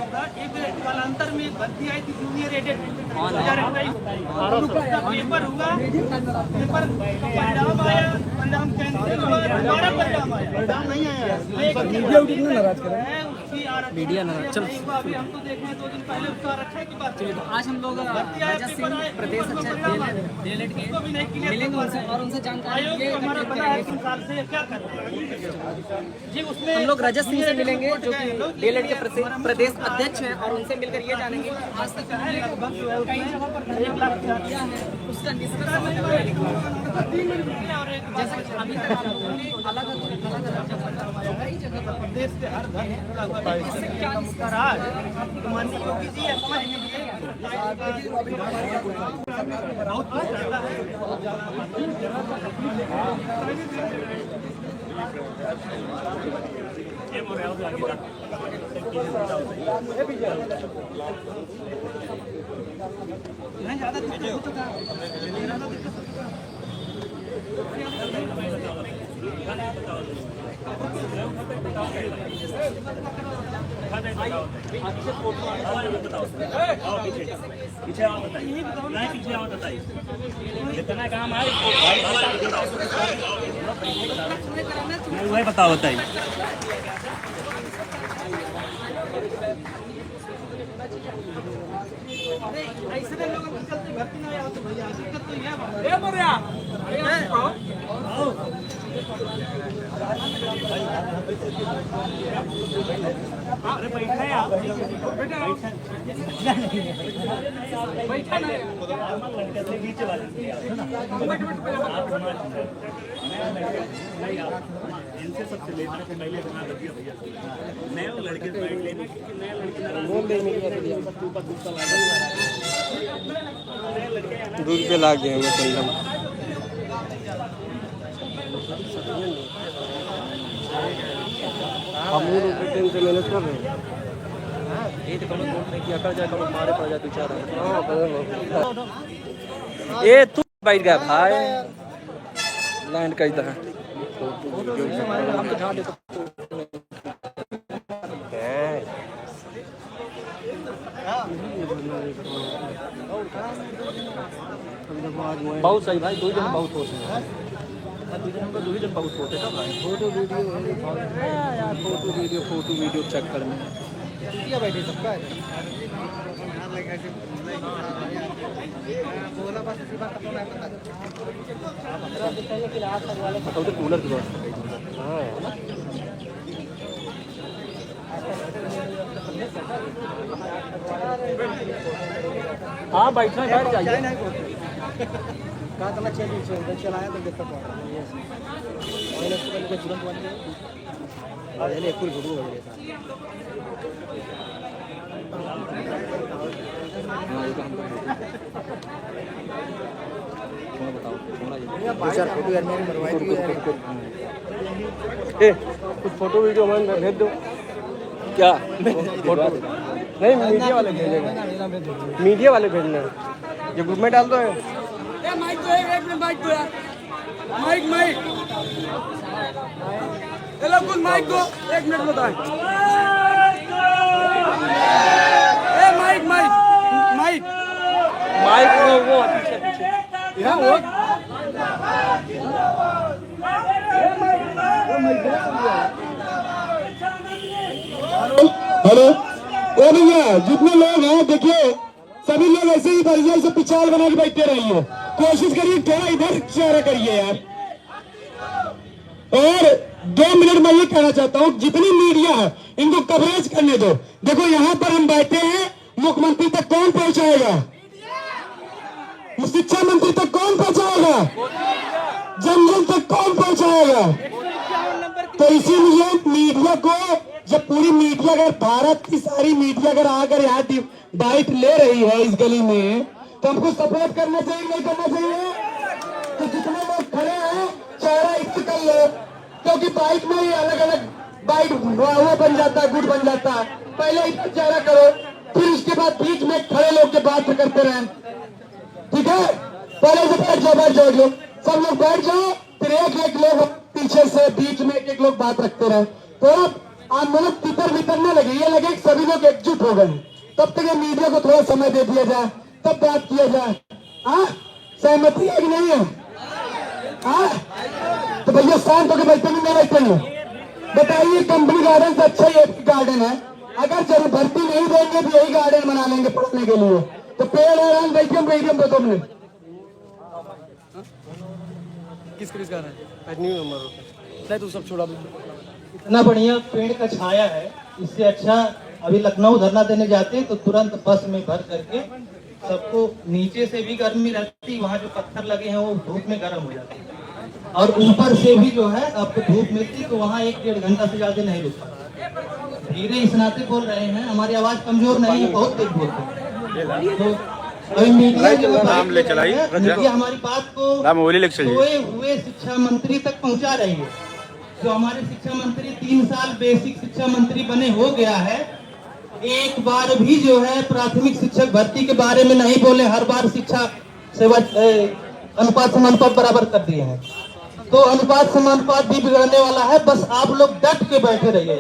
होगा। एक कालांतर में एक भर्ती आई थी जूनियर एडेड 2028 उसका पेपर हुआ, पेपर परिणाम आया, परिणाम कैंसिल हुआ, दोबारा परिणाम आया, परिणाम नहीं आया। मीडिया नाराज चल अभी हम तो देख रहे हैं 2 दिन पहले उसका आरक्षण की बात। आज हम लोग राजा सिंह प्रदेश डीएलएड के मिलेंगे उनसे और उनसे जानकारी हमारा बड़ा है 3 साल से क्या कर रहे हैं जी। उसमें हम लोग रजत सिंह से मिलेंगे जो कि डीएलएड के प्रदेश अध्यक्ष हैं और उनसे मिलकर ये जानेंगे आज तक कई जगह पर क्या है उसका निष्कर्ष जैसे कि अभी तक अलग अलग कई जगह पर प्रदेश के हर घर में खुला हुआ है। इससे क्या निष्कर्ष है तो माननीय योगी जी है, समझ लीजिए बहुत कुछ रहता है। नहीं ज़्यादा दिक्कत होता पीछे आओ बताइए, पीछे आओ बताइए जितना काम है वही बताओ बताइए। ऐसे लोग निकलते भर्ती नहीं आते भैया, दिक्कत तो यह अरे बैठा यार, बैठा ना लड़के से नीचे वाले इनसे सबसे लेने से पहले बना दिया भैया नए लड़के से बैठ लेने नए लड़के दूर पे ला गए हैं मतलब हम लोग ट्रेन से मैनेज कर रहे हैं। ये तो कम नहीं किया कर जाए कम मारे पड़ जाए बेचारा। ए तू बैठ गया भाई लैंड का इधर हम तो जहाँ देखो बहुत सही भाई 2 जन बहुत होते हैं। 2 जन बहुत होते हैं फोटो वीडियो चेक करने क्या बैठे सबका तो कूलर की व्यवस्था हाँ बैठना बैठ जाइए कहाँ करना चाहिए चलाया तो देखा तुरंत एक पूरी फोटो कुछ फोटो वीडियो में भेज दो क्या फोटो नहीं मीडिया वाले भेजेंगे मीडिया वाले भेजना है ये ग्रुप में डाल दो माइक दो एक मिनट माइक दो यार माइक हेलो कुछ माइक दो 1 मिनट बताएं माइक वो पीछे यहाँ वो हेलो ओ भैया जितने लोग हैं देखिए सभी लोग ऐसे ही बढ़िया से पिछाड़ बना के बैठते रहिए कोशिश करिए थोड़ा इधर चेहरा करिए यार। और 2 मिनट में ये कहना चाहता हूँ जितनी मीडिया है इनको कवरेज करने दो। देखो यहाँ पर हम बैठे हैं मुख्यमंत्री तक कौन पहुंचाएगा शिक्षा मंत्री तक कौन पहुंचाएगा जन जन तक कौन पहुंचाएगा। तो इसीलिए मीडिया को जब पूरी मीडिया अगर भारत की सारी मीडिया अगर आकर यहाँ बाइट ले रही है इस गली में तो हमको सपोर्ट करना चाहिए नहीं करना चाहिए। तो जितने लोग खड़े हैं चेहरा इक्त कर लो क्योंकि बाइट में ही अलग अलग बाइट वो बन जाता है गुट बन जाता है। पहले इतना चेहरा करो फिर उसके बाद बीच में खड़े लोग के बात करते रहे ठीक है। पहले से बैठ जाओ सब लोग बैठ जाओ फिर एक लोग पीछे से बीच में एक लोग बात रखते रहे। तो आप मतलब तितर बितरने लगे, ये लगे कि सभी लोग एकजुट हो गए। तब तक ये मीडिया को थोड़ा समय दे दिया जाए, तब बात किया जाए। सहमति है कि नहीं है? तो भैया शांत होकर बैठेंगे नहीं बैठेंगे? बताइए, कंपनी गार्डन से अच्छा ये गार्डन है। अगर जरूर भर्ती नहीं देंगे तो यही गार्डन बना लेंगे पढ़ने के लिए। तो पेड़ आराम बैठिए, मीडियम दो मिनट। किसको किसका है न्यू नंबर नहीं तो सब छोड़ा। इतना बढ़िया पेड़ का छाया है, इससे अच्छा अभी लखनऊ धरना देने जाते हैं तो तुरंत बस में भर करके सबको, नीचे से भी गर्मी रहती, वहाँ जो पत्थर लगे हैं वो धूप में गर्म हो जाते हैं, और ऊपर से भी जो है आपको धूप मिलती, तो वहाँ 1-1.5 घंटा से ज्यादा नहीं रुक पाता। धीरे इस नाते बोल रहे हैं, हमारी आवाज कमजोर नहीं है, बहुत तेज बोलते हैं। तो अभी मीडिया जो है, मीडिया हमारी बात को सोए हुए शिक्षा मंत्री तक पहुँचा रही है। जो हमारे शिक्षा मंत्री 3 साल बेसिक शिक्षा मंत्री बने हो गया है, एक बार भी जो है प्राथमिक शिक्षक भर्ती के बारे में नहीं बोले। हर बार शिक्षा सेवा अनुपात समानुपात बराबर कर दिए हैं, तो अनुपात समानुपात भी बिगड़ने वाला है। बस आप लोग डट के बैठे रहिए।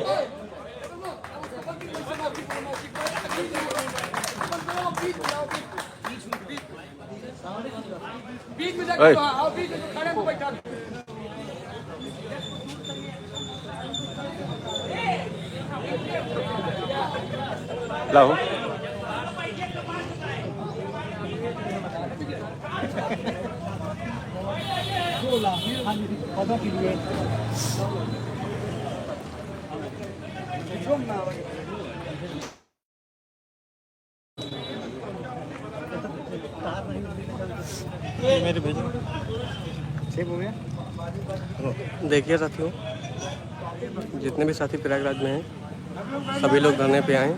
लाओ पदों के लिए देखिए साथियों, जितने भी साथी प्रयागराज में हैं सभी लोग धरने पे आए।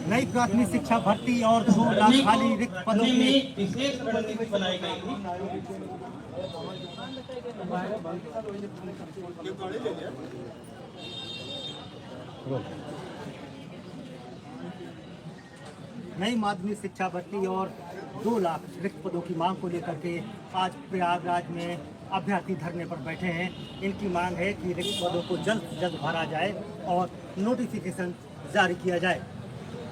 नई प्राथमिक शिक्षा भर्ती और 2 लाख खाली रिक्त पदों में विशेष रणनीति बनाई गई थी। नई माध्यमिक शिक्षा भर्ती और 2 लाख रिक्त पदों की मांग को लेकर के आज प्रयागराज में अभ्यर्थी धरने पर बैठे हैं। इनकी मांग है कि रिक्त पदों को जल्द से जल्द भरा जाए और नोटिफिकेशन जारी किया जाए,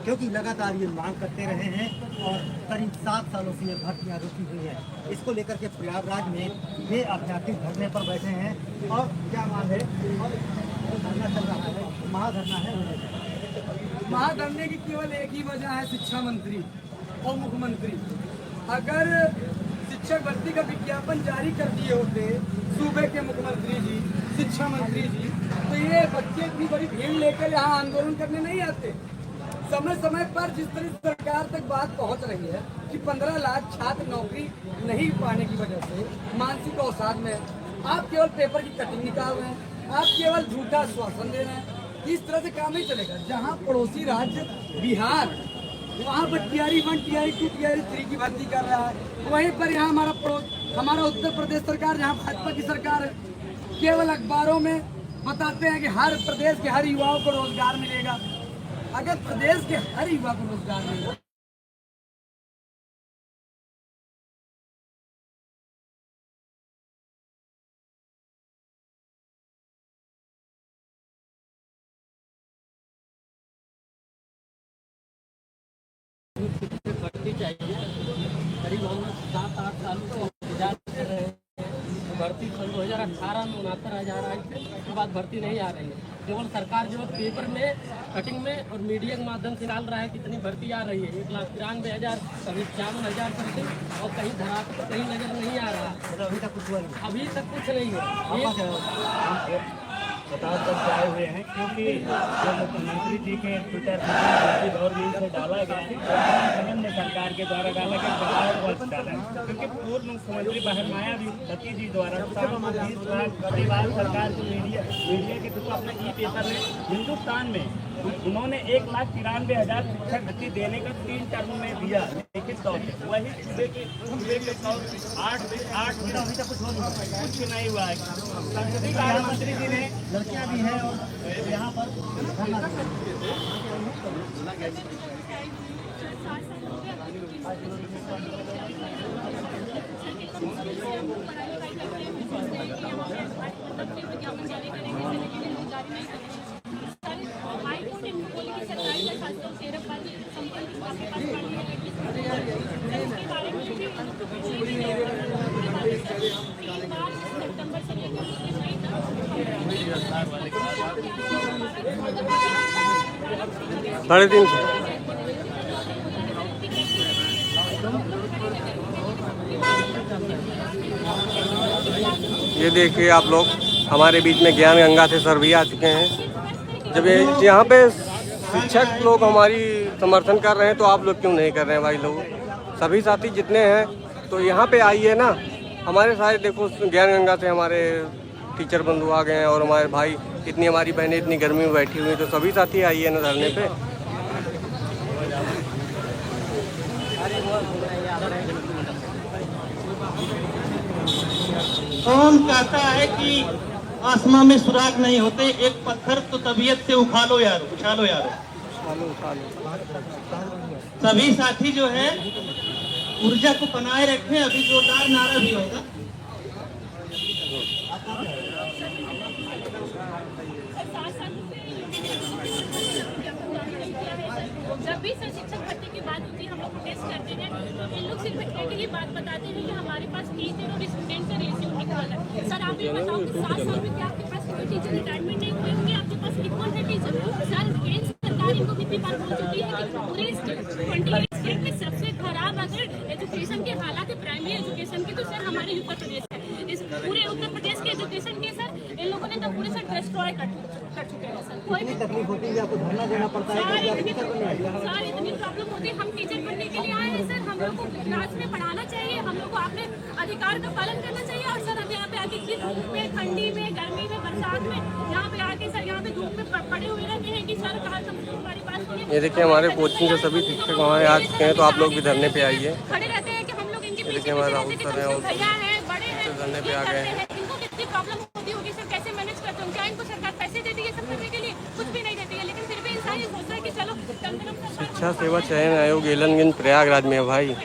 क्योंकि लगातार ये मांग करते रहे हैं और करीब 7 सालों से ये भर्तियाँ रुकी हुई हैं। इसको लेकर के प्रयागराज में ये अभ्यर्थी धरने पर बैठे हैं। और क्या मांग है? धरना चल रहा है, महाधरना है। महाधरने की केवल एक ही वजह है, शिक्षा मंत्री और मुख्यमंत्री। अगर शिक्षक भर्ती का विज्ञापन जारी कर दिए होते सूबे के मुख्यमंत्री जी, शिक्षा मंत्री जी, तो ये बच्चे इतनी बड़ी भीड़ लेकर यहाँ आंदोलन करने नहीं आते। समय समय पर जिस तरह सरकार तक बात पहुँच रही है कि 15 लाख छात्र नौकरी नहीं पाने की वजह से मानसिक अवसाद में, आप केवल पेपर की कटिंग निकाल रहे हैं, आप केवल झूठा आश्वासन दे रहे हैं। इस तरह से काम नहीं चलेगा। जहाँ पड़ोसी राज्य बिहार, वहाँ पर टीआरई 1, टीआरई 2, टीआरई 3 की भर्ती कर रहा है, वहीं पर यहाँ हमारा उत्तर प्रदेश सरकार, जहाँ भाजपा की सरकार है, केवल अखबारों में बताते हैं कि हर प्रदेश के हर युवाओं को रोजगार मिलेगा। अगर प्रदेश के हर युवा को रोजगार मिलेगा, भर्ती चाहिए। करीब हम 7-8 साल से इंतजार कर रहे हैं। भर्ती सन 2018 में 69,000 आई थे, उसके बाद भर्ती नहीं आ रही है। केवल सरकार जो पेपर में, कटिंग में और मीडिया के माध्यम से डाल रहा है कितनी भर्ती आ रही है। 1,93,000, कभी 51,000 समथिंग, और कहीं धरातल पर कहीं नजर नहीं आ रहा। अभी तक कुछ नहीं है। बता कर आए हुए हैं, क्योंकि जो मुख्यमंत्री जी के ट्विटर पर गवर्नमेंट से डाला गया है, सरकार के द्वारा डाला गया दबाव वर्ष डाला है, क्योंकि पूर्व मुख्यमंत्री मायावती जी द्वारा 20 लाख परिवार सरकार को मीडिया के थ्रू अपने ई पेपर में हिंदुस्तान में उन्होंने 1,93,000 शिक्षक भर्ती देने का 3 टर्म में दिया लिखित तौर पर। वही सूबे के 8 कुछ नहीं हुआ है। संसदीय कार्य मंत्री जी ने लड़कियां भी हैं और यहाँ पर साढ़े 300। ये देखिए आप लोग, हमारे बीच में ज्ञान गंगा से सर भी आ चुके हैं। जब यहाँ पे शिक्षक लोग हमारी समर्थन कर रहे हैं तो आप लोग क्यों नहीं कर रहे हैं भाई लोग? सभी साथी जितने हैं तो यहाँ पे आइए ना। हमारे सारे देखो ज्ञान गंगा से हमारे टीचर बंधु आ गए हैं और हमारे भाई, इतनी हमारी बहनें इतनी गर्मी में बैठी हुई हैं, तो सभी साथी आइए ना धरने पे। कौन कहता है कि आसमां में सुराग नहीं होते? एक पत्थर तो तबीयत से उछालो यारो, उछालो यारो। सभी साथी जो है ऊर्जा को बनाए रखें। अभी जोरदार नारा भी होगा। जब भी सर शिक्षक भर्ती की बात होती है हम लोग प्रोटेस्ट करते हैं, तो इन लोग सिर्फ एक ही बात बताते हैं कि हमारे पास टीचर और स्टूडेंट का रेशियो इक्वल है। सर आप ये बताओ कि 7 साल में क्या आपके पास कोई टीचर रिटायरमेंट नहीं हुए होंगे? आपके पास इक्वल है टीचर। सर केंद्र सरकार इनको कितनी बार बोल चुकी है कि पूरे 28 स्टेट में सबसे खराब अगर एजुकेशन के हालात है प्राइमरी एजुकेशन के, तो सर हमारे उत्तर प्रदेश है। इस पूरे उत्तर प्रदेश के एजुकेशन के सर इन लोगों ने तो पूरे सर डिस्ट्रॉय कर चुके हैं। सर कोई भी तकलीफ होती है आपको धरना देना पड़ता है? सर इतनी प्रॉब्लम होती है। हम टीचर बनने के लिए आए हैं सर। हम लोग को क्लास में पढ़ाना चाहिए, हम लोग को अपने अधिकार का पालन करना चाहिए। और सर हम यहाँ पे आके किस धूप में, ठंडी में, गर्मी में, बरसात में यहाँ पे आके सर यहाँ पे धूप में पड़े हुए रहते हैं कि सर कहा हमारी बात सुनिए। ये देखिए हमारे कोचिंग के सभी शिक्षक वहाँ आ चुके हैं, तो आप लोग भी धरने पे आइए। खड़े रहते हैं कि हम लोग इनके देखिए हमारे राहुल सर हैं और भैया हैं, बड़े हैं, धरने पे आ गए हैं। इनको कितनी प्रॉब्लम होती होगी सर? कैसे मैनेज करते होंगे? क्या इनको सरकार पैसे देती है सब करने के लिए? कुछ भी नहीं देती है, लेकिन फिर भी इंसान ये सोचता है कि चलो कम से कम शिक्षा सेवा चयन आयोग एलनगंज प्रयागराज में है भाई।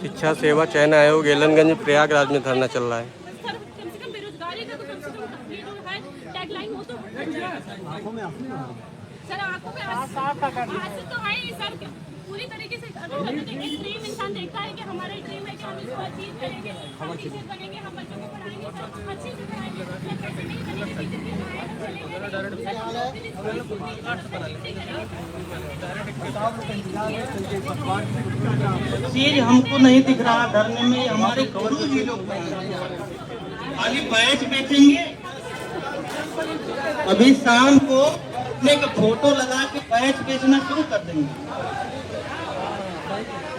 शिक्षा सेवा चयन आयोग एलनगंज प्रयागराज में धरना चल रहा है। सर कम से कम बेरोजगारी का तो कम से कम ये जो है टैगलाइन हो तो सर आंखों में आंसू तो आए सर। पूरी तरीके से एक ड्रीम इंसान देखता है कि हमारा ड्रीम है कि हम इसको अचीव करेंगे, हम टीचर बनेंगे, हम बच्चों को पढ़ाएंगे, सर अच्छे से पढ़ाएंगे। कैसे नहीं बनेंगे टीचर चीज हमको नहीं दिख रहा धरने में। हमारे गुरु जी लोग खाली बैच बेचेंगे। अभी शाम को अपने का फोटो लगा के बैच बेचना शुरू कर देंगे।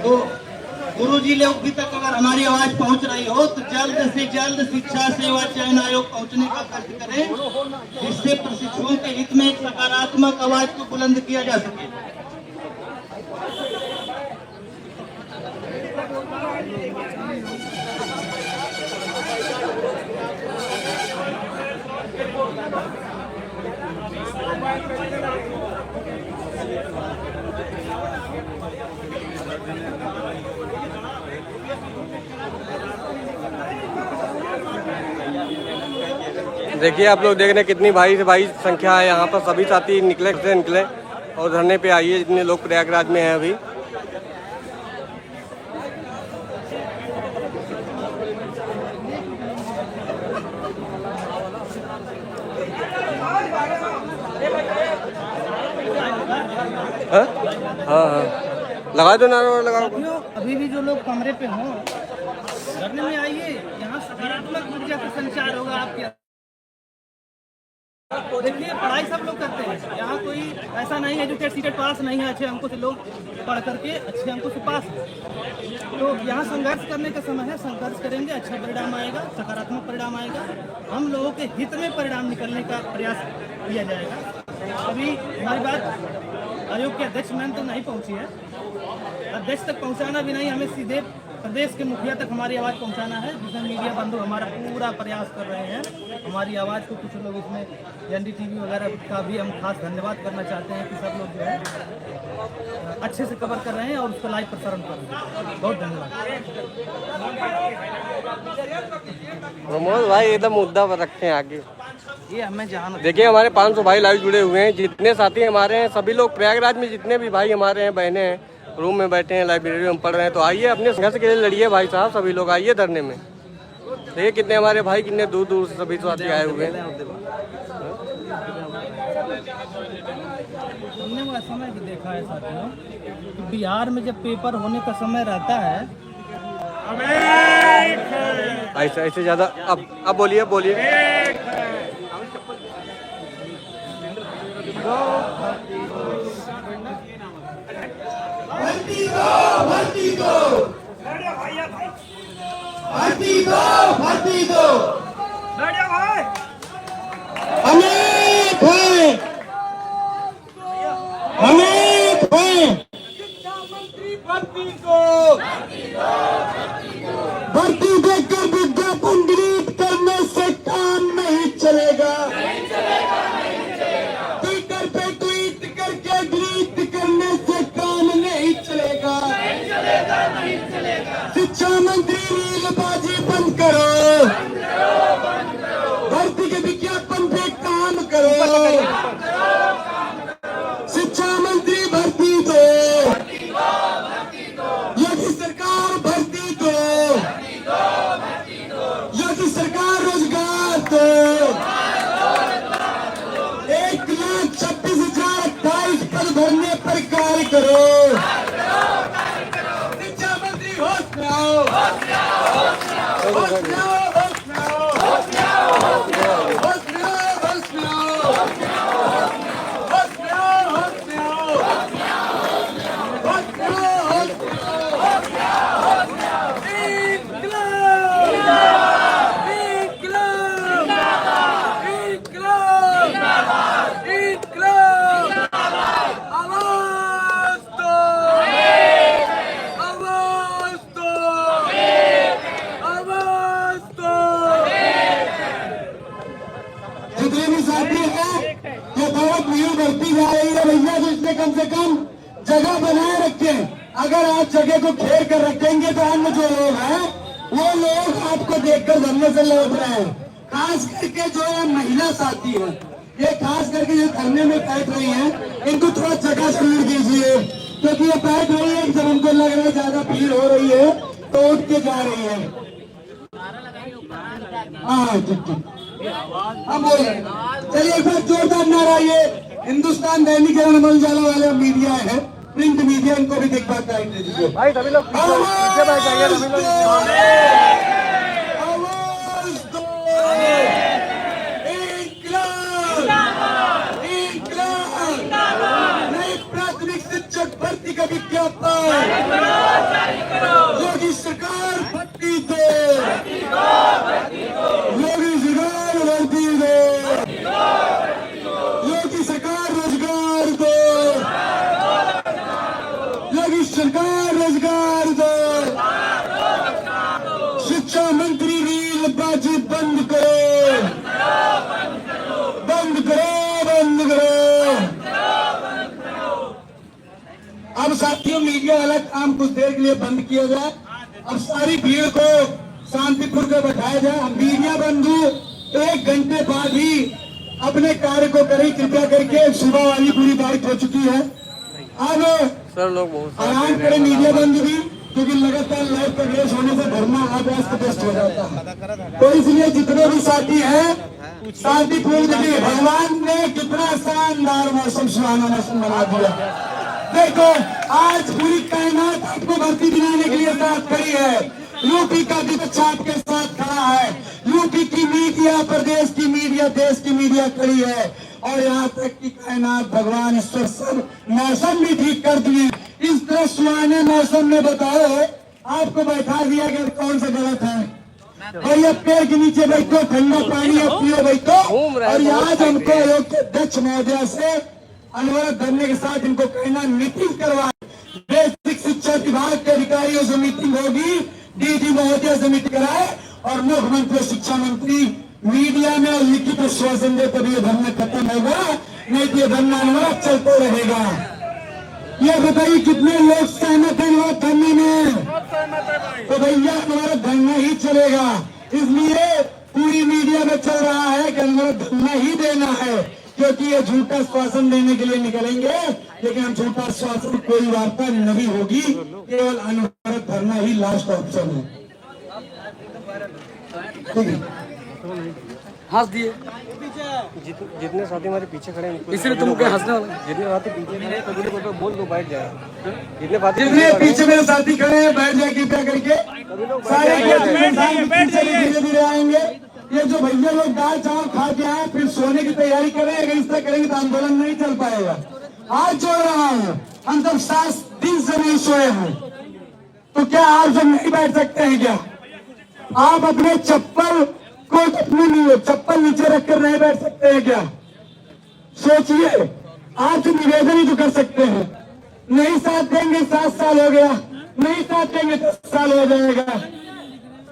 तो गुरु जी लोग भी तक अगर हमारी आवाज पहुंच रही हो तो जल्द से जल्द शिक्षा सेवा चयन आयोग पहुंचने का कष्ट करें, जिससे प्रशिक्षुओं के हित में एक सकारात्मक आवाज को बुलंद किया जा सके। देखिए आप लोग देख रहे हैं कितनी भारी से भारी संख्या है यहाँ पर। सभी साथी निकले से निकले और धरने पे आइए जितने लोग प्रयागराज में हैं अभी। हाँ हाँ लगा दो नारा लगाओ। अभी भी जो लोग कमरे पे हों धरने में आइए। यहाँ सकारात्मक ऊर्जा का संचार होगा आपके। देखिए पढ़ाई सब लोग करते हैं, यहाँ कोई ऐसा नहीं है जो सीटेट पास नहीं है, अच्छे अंकों से लोग पढ़ करके अच्छे अंकों से पास है। तो यहाँ संघर्ष करने का समय है, संघर्ष करेंगे, अच्छा परिणाम आएगा, सकारात्मक परिणाम आएगा। हम लोगों के हित में परिणाम निकलने का प्रयास किया जाएगा। अभी हमारी बात आयोग के अध्यक्ष मैम तक नहीं पहुँची है, अध्यक्ष तक पहुँचाना भी नहीं, हमें सीधे प्रदेश के मुखिया तक हमारी आवाज़ पहुंचाना है, जिसमें मीडिया बंधु हमारा पूरा प्रयास कर रहे हैं। हमारी आवाज़ को कुछ लोग इसमें एनडीटीवी वगैरह का भी हम खास धन्यवाद करना चाहते हैं कि सब लोग जो है अच्छे से कवर कर रहे हैं और उसका लाइव प्रसारण कर रहे हैं। बहुत धन्यवाद। प्रमोद भाई एकदम मुद्दा पर रखे हैं आगे। ये हमें जहाँ देखिए हमारे 500 भाई लाइव जुड़े हुए हैं, जितने साथी हमारे हैं सभी लोग प्रयागराज में जितने भी भाई हमारे हैं, बहनें हैं, रूम में बैठे हैं, लाइब्रेरी में पढ़ रहे हैं, तो आइए अपने संघर्ष के लिए लड़िए भाई साहब, सभी लोग आइए धरने में। देखिए कितने हमारे भाई कितने दूर दूर से सभी साथी आए हुए हैं। हमने वो समय भी देखा है साथियों कि बिहार में जब पेपर होने का समय रहता है, ऐसे ज्यादा अब बोलिए भर्ती दो अनेक है शिक्षा मंत्री भर्ती देकर विज्ञापन डिलीट करने से काम नहीं चलेगा। ट्विटर पे ट्वीट करके डिलीट करने से काम नहीं चलेगा। शिक्षा मंत्री रीलबाजी बंद करो, भर्ती के विज्ञापन पे काम करो। शिक्षा मंत्री भर्ती दो, योगी सरकार भर्ती दो, योगी सरकार रोजगार दो। 1,26,028 पद भरने पर कार्य करो। शिक्षा मंत्री होश में आओ, होश में आओ, होश में आओ, होश में आओ, होश में आओ, होश में आओ, होश में आओ, होश में आओ, होश में आओ, होश में आओ, होश में आओ, होश में आओ। इंकलाब, इंकलाब, इंकलाब, इंकलाब, आवाज दो, आवाज दो, आवाज दो। जितने भी साथी हैं ये बहुत भीड़ बढ़ती जा रही है भैया, तो इसमें कम से कम जगह बनाए रखें। अगर आप जगह को घेर कर रखेंगे तो अन्य जो लोग हैं वो लोग आपको देखकर धरने से लौट रहे हैं। खास करके जो है महिला साथी हैं, ये खास करके जो धरने में बैठ रही हैं, इनको थोड़ा जगह छोड़ दीजिए, क्योंकि ये बैठ रही है जब हमको लग रहा है ज्यादा भीड़ हो रही है तो उठ के जा रही है। हाँ ठीक ठीक, हम बोल रहे हैं। चलिए एक बार जोरदार नारा, ये हिंदुस्तान दैनिक एवं अमर उजाला वाले मीडिया है, प्रिंट मीडिया, इनको भी एक बार टाइम दे दीजिए भाई। सभी लोग पीछे बैठ जाइए, सभी लोग आवाज दो, इंकलाब, नई प्राथमिक शिक्षक भर्ती का विज्ञापन, योगी सरकार भर्ती दो, योगी सरकार भर्ती दो, योगी सरकार रोजगार दो, योगी सरकार रोजगार दो। शिक्षा मंत्री रीलबाजी बंद करो, बंद करो, बंद करो। अब साथियों मीडिया वाला काम कुछ देर के लिए बंद किया जाए, अब सारी भीड़ को शांतिपूर्ण कर बैठाया जाए। हम मीडिया बंधु 1 घंटे बाद ही अपने कार्य को करें कृपया करके। सुबह वाली पूरी बात हो चुकी है, अब सर लोग बहुत आराम करें मीडिया बंद भी, क्योंकि लगातार लाइव प्रोग्रेस होने से धरना अस्त-व्यस्त हो जाता है। तो इसलिए जितने भी साथी हैं शांतिपूर्ण, देखिए भगवान ने कितना शानदार मौसम, सुहाना मौसम बना दिया। देखो आज पूरी कायनात आपको भर्ती दिलाने के लिए साथ खड़ी है। यूपी का विपक्ष आपके साथ खड़ा है। यूपी की मीडिया, प्रदेश की मीडिया, देश की मीडिया खड़ी है। और यहाँ तक कि कायनात, भगवान, ईश्वर सब मौसम भी ठीक कर दिए। इस तरह सुहाने मौसम में बताओ, आपको बैठा दिया गया, कौन सा गलत है? भैया पेड़ के नीचे बैठो, ठंडा पानी अब पियो बैठो। और आज हमको आयोग के अध्यक्ष महोदय से अनवरत धरने के साथ इनको कहना मीटिंग करवा, बेसिक शिक्षा विभाग के अधिकारियों से मीटिंग होगी, डीडी महोदय से मीटिंग कराए और मुख्यमंत्री, शिक्षा मंत्री मीडिया में लिखित आश्वासन दे, तभी ये धरना खत्म होगा, नहीं तो ये धरना अनवरत चलते रहेगा। ये बताइए कितने लोग सहमत हैं धरने में? तो भैया हमारा धरना ही चलेगा। इसलिए पूरी मीडिया में चल रहा है कि हमारा धरना ही देना है, क्योंकि ये झूठा आश्वासन देने के लिए निकलेंगे, लेकिन हम झूठा आश्वासन कोई वार्ता नहीं होगी, केवल अनवरत धरना ही लास्ट ऑप्शन है। ठीक है, हंस दिए, जितने साथी हमारे पीछे खड़े हैं, इसलिए तुमको हंसना वाला। जितने साथी पीछे खड़े हैं सभी लोगों को बोल दो बैठ जाए। जितने पीछे मेरे साथी खड़े हैं बैठ जाए कृपया करके। सारे धीरे धीरे आएंगे। ये जो भैया लोग दाल चावल खा के आए फिर सोने की तैयारी करें, अगर इस तरह करेंगे तो आंदोलन नहीं चल पाएगा। आज जोड़ रहा हूँ, हम सब 7 दिन से नहीं सोए हैं, तो क्या आप सब नहीं बैठ सकते हैं? क्या आप अपने चप्पल को अपने चप्पल नीचे रखकर नहीं बैठ सकते हैं? क्या सोचिए, आप निवेदन ही तो कर सकते हैं। नहीं साथ देंगे 7 साल हो गया, नहीं साथ देंगे 10 साल हो जाएगा।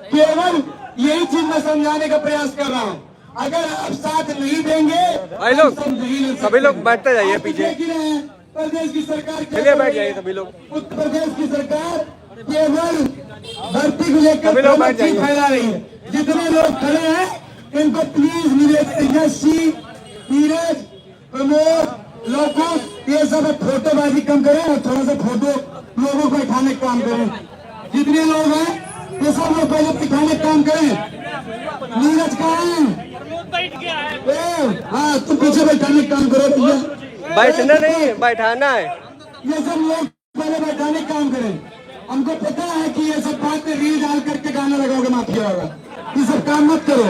केवल यही चीज मैं समझाने का प्रयास कर रहा हूँ। अगर आप साथ नहीं देंगे भाई लोग, सभी लोग बैठते जाइए पीछे। प्रदेश की सरकार, चलिए बैठ जाइए सभी लोग। उत्तर प्रदेश की सरकार केवल भर्ती को लेकर फैला रही है। जितने लोग खड़े हैं इनको प्लीज निवेदन, यशी, नीरज, प्रमोद, लोकुश, ये सब फोटोबाजी कम करें और थोड़ा सा फोटो लोगों को बैठाने का काम करें। जितने लोग हैं ये सब लोग पहले बैठाने का काम करें। नीरज कहाँ है? हाँ, तुम पीछे बैठाने का काम करो भैया। बैठना नहीं, बैठाना है। ये सब लोग पहले बैठाने का काम करें। हमको पता है कि ये सब बात में रील डाल करके गाना लगाओगे माफिया वाला, ये सब काम मत करो।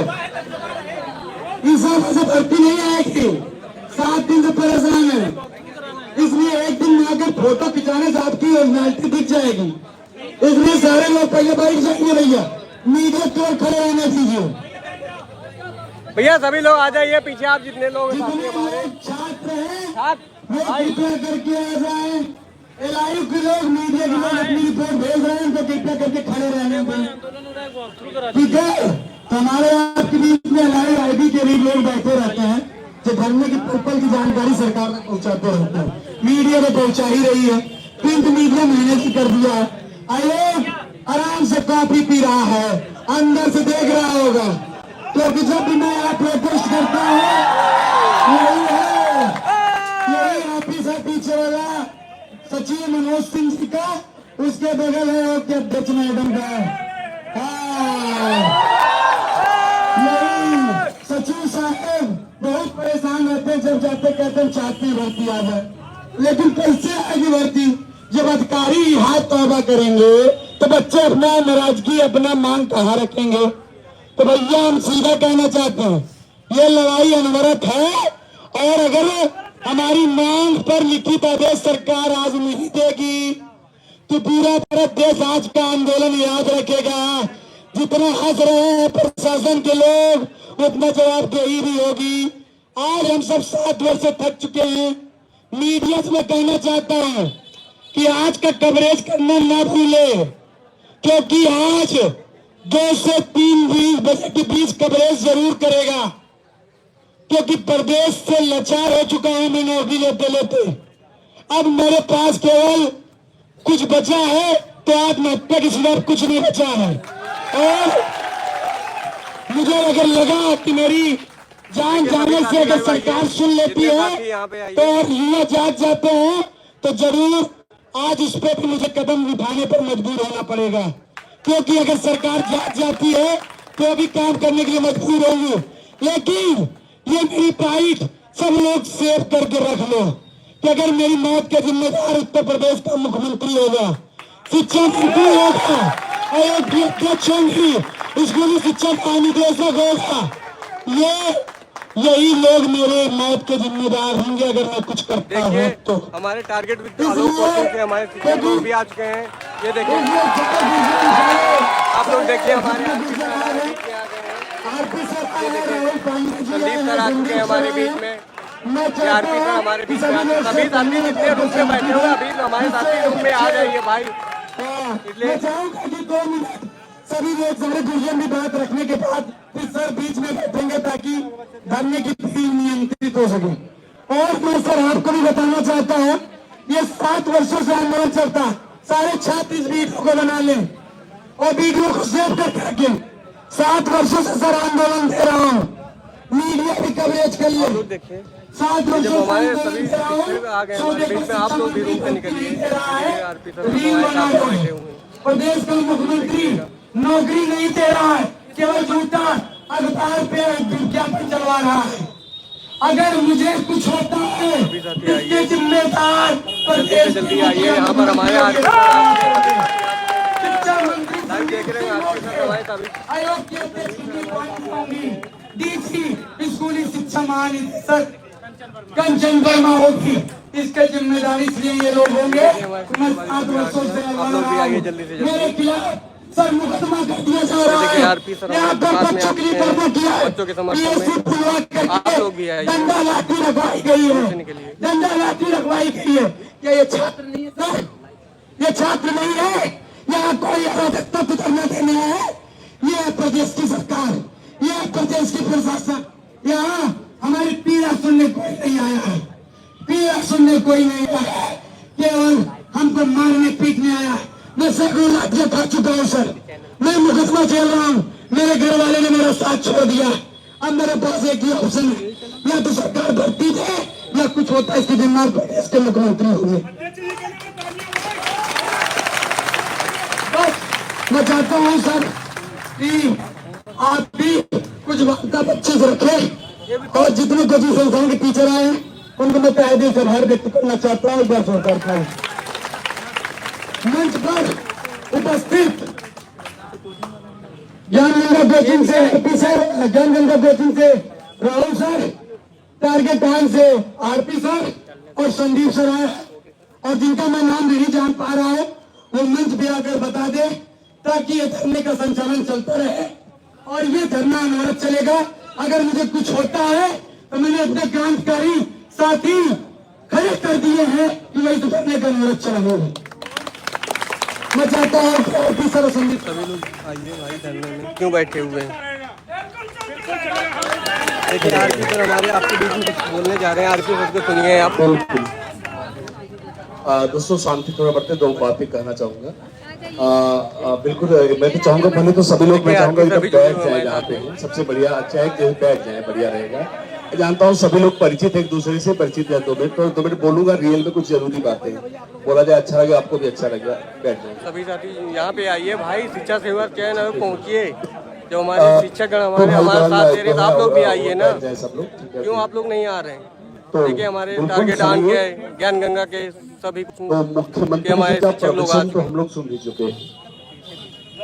ये सब भर्ती नहीं आएगी, 7 दिन से परेशान है। इसलिए एक दिन में आकर फोटो खिंचाने से आपकी ओरिजिनलिटी दिख जाएगी। इसलिए सारे लोग पहले बैठ जाएंगे भैया, मीडिया को खड़े रहने दीजिए। भैया सभी लोग आ जाइए पीछे, आप जितने लोग जितने लोग छात्र हैं वो कृपया करके आ जाए। एलआईयू के लोग, मीडिया के लोग अपनी रिपोर्ट भेज रहे हैं, तो कृपया करके खड़े रहने दें। ठीक है, तो हमारे आपके बीच में एलआईयू आईडी के भी लोग बैठे रहते हैं जो धरने की पर्पल की जानकारी सरकार तक पहुंचाते रहते हैं। मीडिया में पहुंचा ही रही है, प्रिंट मीडिया मैंने ही कर दिया है। आयोग आराम से कॉफी पी रहा है, अंदर से देख रहा होगा, क्योंकि जब भी मैं यहाँ प्रोटेस्ट करता हूँ यही ऑफिस है पीछे वाला सचिव मनोज सिंह जी का, उसके बगल है आपके अध्यक्ष मैडम का। यही सचिव साहब बहुत परेशान रहते हैं, जब जाते कहते हैं चाहते हैं भर्ती आ जाए, लेकिन कैसे आएगी भर्ती? जब अधिकारी हाथ तौबा करेंगे तो बच्चे अपना नाराजगी, अपना मांग कहाँ रखेंगे? तो भैया हम सीधा कहना चाहते हैं, ये लड़ाई अनवरत है, और अगर हमारी मांग पर लिखित आदेश सरकार आज नहीं देगी तो पूरा भारत देश आज का आंदोलन याद रखेगा। जितना हंस रहे हैं प्रशासन के लोग, उतना जवाबदेही भी होगी। आज हम सब 7 वर्ष से थक चुके हैं। मीडिया से मैं कहना चाहता हूं कि आज का कवरेज करना ना भूले, क्योंकि आज 2 से 3 बजे के बीच कवरेज जरूर करेगा, क्योंकि प्रदेश से लाचार हो चुका हूं मैं नौकरी लेते लेते। अब मेरे पास केवल कुछ बचा है तो आत्महत्या के सिवा कुछ नहीं बचा है। और मुझे अगर लगा कि मेरी जान जाने से अगर सरकार सुन लेती है तो और युवा जाग जाते हैं, तो जरूर आज इस पे भी मुझे कदम उठाने पर मजबूर होना पड़ेगा, क्योंकि अगर सरकार जाग जाती है तो अभी काम करने के लिए मजबूर होंगे। लेकिन ये मेरी बाइट सब लोग सेव करके रख लो कि अगर मेरी मौत का जिम्मेदार उत्तर प्रदेश का मुख्यमंत्री होगा, शिक्षा मंत्री होगा, आयोग की अध्यक्ष होंगी, स्कूली शिक्षा महानिदेशक होगा। यही लोग मेरे मौत के जिम्मेदार होंगे अगर मैं कुछ करता हूँ देखिए तो। हमारे टारगेट विद आलोक कोचिंग से हमारे शिक्षक लोग भी आ चुके हैं। ये देखिए आप लोग देखिए हमारे संदीप सर आ चुके हैं हमारे बीच में। आरपी सर हमारे बीच में। सभी साथी जितने रूम में बैठे हुए अभी हमारे साथी रूम में आ जाइए भाई। इसलिए चाहूंगा कि 2 मिनट सभी लोग सारे डिवीजन की बात रखने के बाद फिर सर बीच में बैठेंगे ताकि धरने की भीड़ नियंत्रित हो सके। और मैं सर आपको भी बताना चाहता हूँ, ये 7 वर्षों से आंदोलन चलता, सारे छात्र इस वीडियो को बना लें और वीडियो को सेव करके रखें। 7 वर्षों से सर आंदोलन दे रहा हूँ, मीडिया भी कवरेज कर ले। देखिए 7 जब वर्षों से हमारे सभी शिक्षक आ गए हमारे बीच में, आप लोग भी रूम से निकलिए। आरपी सर हमारे साथ बैठे हुए हैं। प्रदेश का मुख्यमंत्री नौकरी नहीं दे रहा है, केवल झूठा अखबार पे विज्ञापन चलवा रहा है। अगर मुझे कुछ होता है इसके जिम्मेदार जल्दी आइए यहाँ पर हमारे शिक्षा मंत्री देख रहे हैं आरपी सर हमारे सभी आयोग के अध्यक्ष की नियुक्ति होंगी। डीसी स्कूली शिक्षा महानिदेशक कंचन वर्मा होगी, इसके जिम्मेदारी इसलिए ये लोग होंगे। मैं 7 वर्षों से आप लोग भी आइए जल्दी से जल्दी। मेरे खिलाफ सर मुकदमा कर दिया जा रहा देखिए है। आरपी सर हमारे पास में आते हैं बच्चों के समर्थन में। आप लोग भी आइए। डंडा लाठी रखवाई गई है, निकलिए। डंडा लाठी रखवाई गई है। क्या ये छात्र नहीं है सर? ये छात्र नहीं है, यहाँ कोई अराजकता को करना देना है। ये है प्रदेश की सरकार, ये है प्रदेश की प्रशासन। यहाँ हमारी पीड़ा सुनने कोई नहीं आया है, पीड़ा सुनने कोई नहीं आया है, केवल हमको मारने पीटने आया है। मैं सैकड़ों लाठियां खा चुका हूँ सर, मैं मुकदमा झेल रहा हूँ। मेरे घर वाले ने मेरा साथ छोड़ दिया। अब मेरे पास एक ही ऑप्शन है, या तो सरकार भर्ती दे या कुछ होता है इसकी जिम्मेदार प्रदेश के मुख्यमंत्री होंगे। बस मैं चाहता हूँ सर कि आप भी कुछ वार्ता अच्छे से रखें और जितने कोचिंग संस्थाओं के टीचर आए हैं उनको मैं तहे दिल से आभार व्यक्त करना चाहता हूँ। बार सरकार का मंच पर उपस्थित ज्ञान गंगा कोचिंग से आरपी सर, ज्ञान गंगा कोचिंग से राहुल सर, टारगेट टाइम से आरपी सर और संदीप सर आए और जिनका मैं नाम नहीं जान पा रहा हूँ वो मंच पे आकर बता दे ताकि ये धरने का संचालन चलता रहे और ये धरना अनवरत चलेगा। अगर मुझे कुछ होता है तो मैंने अपने क्रांतिकारी साथी खड़े कर दिए हैं कि वही तो धरने का अनवरत चलेगा। मैं चाहता हूँ कि सर संदीप सभी लोग आइए भाई धरने में क्यों बैठे हुए हैं। देखिए आरपी सर हमारे आपके बीच में कुछ बोलने जा रहे हैं। आरपी सर को सुनिए आप। दोस्तों शांति थोड़ा बढ़ते 2 बातें कहना चाहूंगा। बिल्कुल मैं तो चाहूंगा पहले तो सभी लोग मैं चाहूंगा इधर बैठ जाए जहाँ पे हैं, सबसे बढ़िया अच्छा है कि बैठ जाए, बढ़िया रहेगा। जानता हूँ सभी लोग परिचित एक दूसरे से परिचित है। 2 मिनट तो 2 मिनट बोलूंगा, रियल में कुछ जरूरी बातें बोला जाए, अच्छा लगे आपको भी अच्छा लगेगा। बैठ जाए सभी साथी यहाँ पे आइए भाई, शिक्षा सेवा चैनल पहुँचिए। जो हमारे शिक्षक हमारे साथ दे रहे हैं आप लोग भी आइए ना, सब लोग क्यों आप लोग नहीं आ रहे हैं? देखिए हमारे टारगेट आन के ज्ञान गंगा के सभी मुख्यमंत्री हमारे का शिक्षक लोग प्रवचन तो हम लोग सुन ही चुके हैं,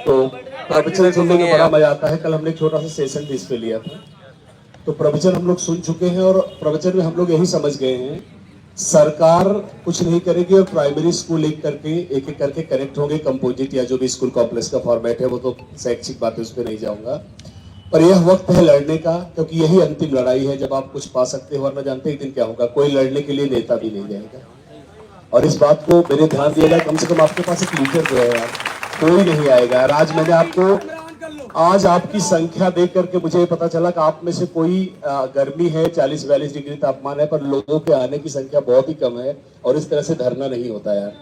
तो प्रवचन सुनने में बड़ा मजा आता है। कल हमने एक छोटा सा सेशन भी इस पे लिया था, तो प्रवचन हम लोग सुन चुके हैं और प्रवचन में हम लोग यही समझ गए हैं सरकार कुछ नहीं करेगी और प्राइमरी स्कूल एक एक करके कनेक्ट होंगे। कंपोजिट या जो भी स्कूल कॉम्प्लेक्स का फॉर्मेट है वो तो शैक्षिक बात है, उस पर नहीं जाऊंगा। पर यह वक्त है लड़ने का, क्योंकि यही अंतिम लड़ाई है जब आप कुछ पा सकते हो, वरना जानते एक दिन क्या होगा, कोई लड़ने के लिए नेता भी नहीं जाएगा। और इस बात को मेरे ध्यान दिया जाए, कम से कम आपके पास एक लीडर जो है यार, कोई नहीं आएगा। आज मैंने आपको आज आपकी संख्या देख करके मुझे पता चला कि आप में से कोई गर्मी है, 40-42 डिग्री तापमान है, पर लोगों के आने की संख्या बहुत ही कम है और इस तरह से धरना नहीं होता यार।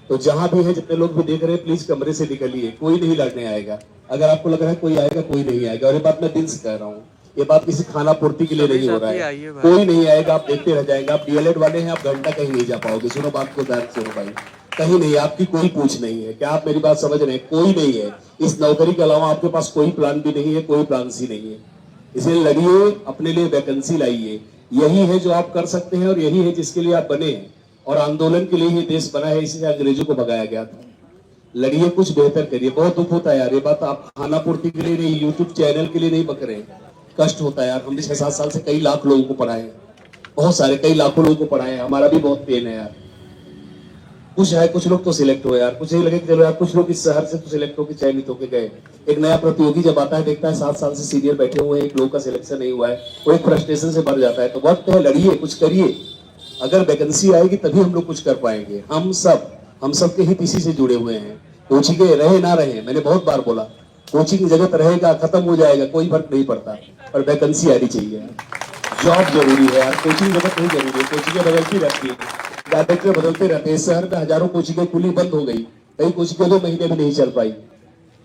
तो जहां भी है, जितने लोग भी देख रहे हैं, प्लीज कमरे से निकलिए, कोई नहीं लड़ने आएगा। अगर आपको लग रहा है कोई आएगा, कोई नहीं आएगा। और ये बात मैं दिल से कह रहा हूँ, ये बात किसी खाना पूर्ति के लिए नहीं हो रहा है, कोई नहीं आएगा। आप देखते रह जाएंगे। आप डीएलएड वाले हैं, आप घंटा कहीं नहीं जा पाओगे। सुनो बात को ध्यान से, भाई कहीं नहीं, आपकी कोई पूछ नहीं है। क्या आप मेरी बात समझ रहे हैं? कोई नहीं है। इस नौकरी के अलावा आपके पास कोई प्लान भी नहीं है, कोई प्लान सी नहीं है। इसलिए लड़िए, अपने लिए वैकेंसी लाइए। यही है जो आप कर सकते हैं और यही है जिसके लिए आप बने हैं। और आंदोलन के लिए ही देश बना है, इसलिए अंग्रेजों को भगाया गया था। लड़िए, कुछ बेहतर करिए। बहुत दुख होता है यार, ये बात आप खाना पूर्ति के लिए नहीं, यूट्यूब चैनल के लिए नहीं बक रहे हैं। कष्ट होता है यार, हम भी 6-7 साल से कई लाख लोगों को पढ़ाए हैं, बहुत सारे कई लाखों लोगों को पढ़ाए हैं, हमारा भी बहुत पेन है यार। कुछ है, कुछ लोग तो सिलेक्ट हुए यार, कुछ यही लगे कि चलो यार कुछ लोग इस शहर से तो सिलेक्ट होकर चयनित होकर गए। एक नया प्रतियोगी जब आता है, देखता है 7 साल से सीनियर बैठे हुए हैं, एक लोग का सिलेक्शन नहीं हुआ है, वो एक फ्रस्ट्रेशन से भर जाता है। तो वक्त है, लड़िए, कुछ करिए। अगर वैकेंसी आएगी तभी हम लोग कुछ कर पाएंगे। हम सब के हित इसी से जुड़े हुए हैं। कोचिंग रहे ना रहे, मैंने बहुत बार बोला, कोचिंग जगत रहेगा, खत्म हो जाएगा, कोई फर्क नहीं पड़ता, पर वैकेंसी आनी चाहिए। जॉब जरूरी है यार, कोचिंग जगत नहीं जरूरी है। कोचिंगें बदलती रहती है, डायरेक्टर बदलते रहते हैं। इस शहर में हजारों कोचिंगें खुली, बंद हो गई, कई कोचिंगें 2 महीने भी नहीं चल पाई।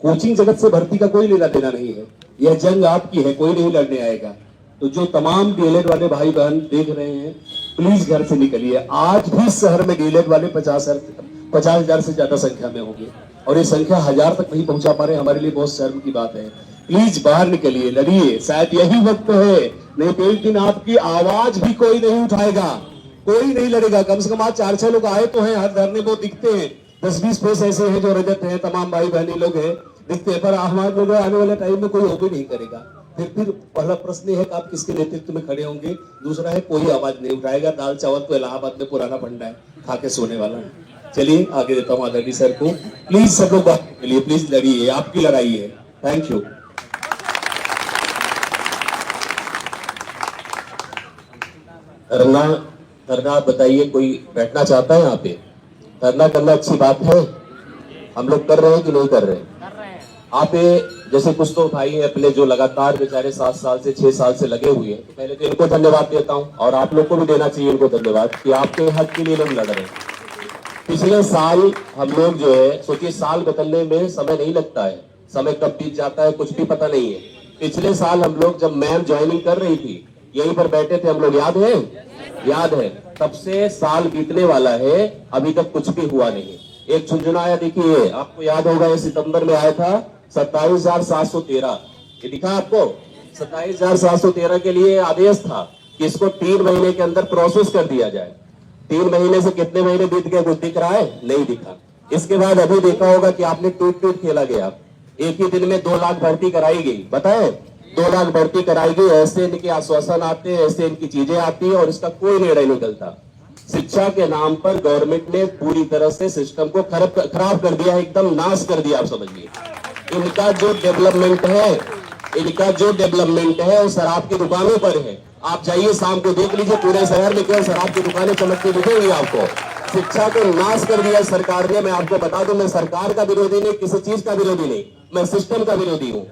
कोचिंग जगत से भर्ती का कोई लेना देना नहीं है, यह जंग आपकी है, कोई नहीं लड़ने आएगा। तो जो तमाम डीएलएड वाले भाई बहन देख रहे हैं, प्लीज घर से निकलिए। आज भी शहर में डीएलएड वाले 50,000 से ज्यादा संख्या में होंगे, और ये संख्या 1000 तक नहीं पहुंचा पा रहे, हमारे लिए बहुत शर्म की बात है। प्लीज बाहर निकलिए, लड़िए, शायद यही वक्त है, नहीं तो एक दिन आपकी आवाज भी कोई नहीं उठाएगा, कोई नहीं लड़ेगा। कम से कम आज 4-6 लोग आए तो हैं, हर धरने वो दिखते हैं, 10-20 फेस ऐसे हैं जो रजत हैं, तमाम भाई बहनी लोग हैं, दिखते हैं, पर हमारे लोग आने वाले टाइम में कोई हो भी नहीं करेगा। फिर पहला प्रश्न है कि आप किसके नेतृत्व में खड़े होंगे, दूसरा है कोई आवाज नहीं उठाएगा। दाल चावल तो इलाहाबाद में पुराना फंडा है, खा के सोने वाला है। चलिए आगे देता हूँ आदरणीय सर को। प्लीज सब लोग बात के लिए प्लीज लड़िए, आपकी लड़ाई है। Thank you. धरना बताइए, कोई बैठना चाहता है यहाँ पे? धरना करना अच्छी बात है, हम लोग कर रहे हैं कि नहीं कर रहे हैं? आप जैसे कुछ तो भाई हैं अपने जो लगातार बेचारे 7 साल से 6 साल से लगे हुए हैं, तो पहले तो इनको धन्यवाद देता हूं, और आप लोग को भी देना चाहिए इनको धन्यवाद कि आपके हक के लिए लोग लड़ रहे हैं। पिछले साल हम लोग जो है, सोचिए साल बदलने में समय नहीं लगता है, समय कब बीत जाता है कुछ भी पता नहीं है। पिछले साल हम लोग जब मैम ज्वाइनिंग कर रही थी, यहीं पर बैठे थे हम लोग, याद है? याद है। तब से साल बीतने वाला है, अभी तक कुछ भी हुआ नहीं। एक झुंझुना आया, देखिए आपको याद होगा, ये सितंबर में आया था 27,713, ये दिखा आपको? 27,713 के लिए आदेश था कि इसको 3 महीने के अंदर प्रोसेस कर दिया जाए। 3 महीने से कितने महीने बीत गए, कुछ दिख रहा है? नहीं दिखा। इसके बाद अभी देखा होगा कि आपने टूट खेला गया, एक ही दिन में 2 लाख भर्ती कराई गई, बताए 2 लाख भर्ती कराई गई। ऐसे इनके आश्वासन आते हैं, ऐसे इनकी चीजें आती है, और इसका कोई निर्णय नहीं निकलता। शिक्षा के नाम पर गवर्नमेंट ने पूरी तरह से सिस्टम को खराब कर दिया, एकदम नाश कर दिया, आप समझिए। इनका जो डेवलपमेंट है वो शराब की दुकानों पर है। आप जाइए शाम को देख लीजिए, पूरे शहर में केवल शराब की दुकानें चमकती दिखेंगी आपको। शिक्षा को नाश कर दिया सरकार ने। मैं आपको बता दूं, मैं सरकार का विरोधी नहीं, किसी चीज का विरोधी नहीं, मैं सिस्टम का विरोधी हूँ।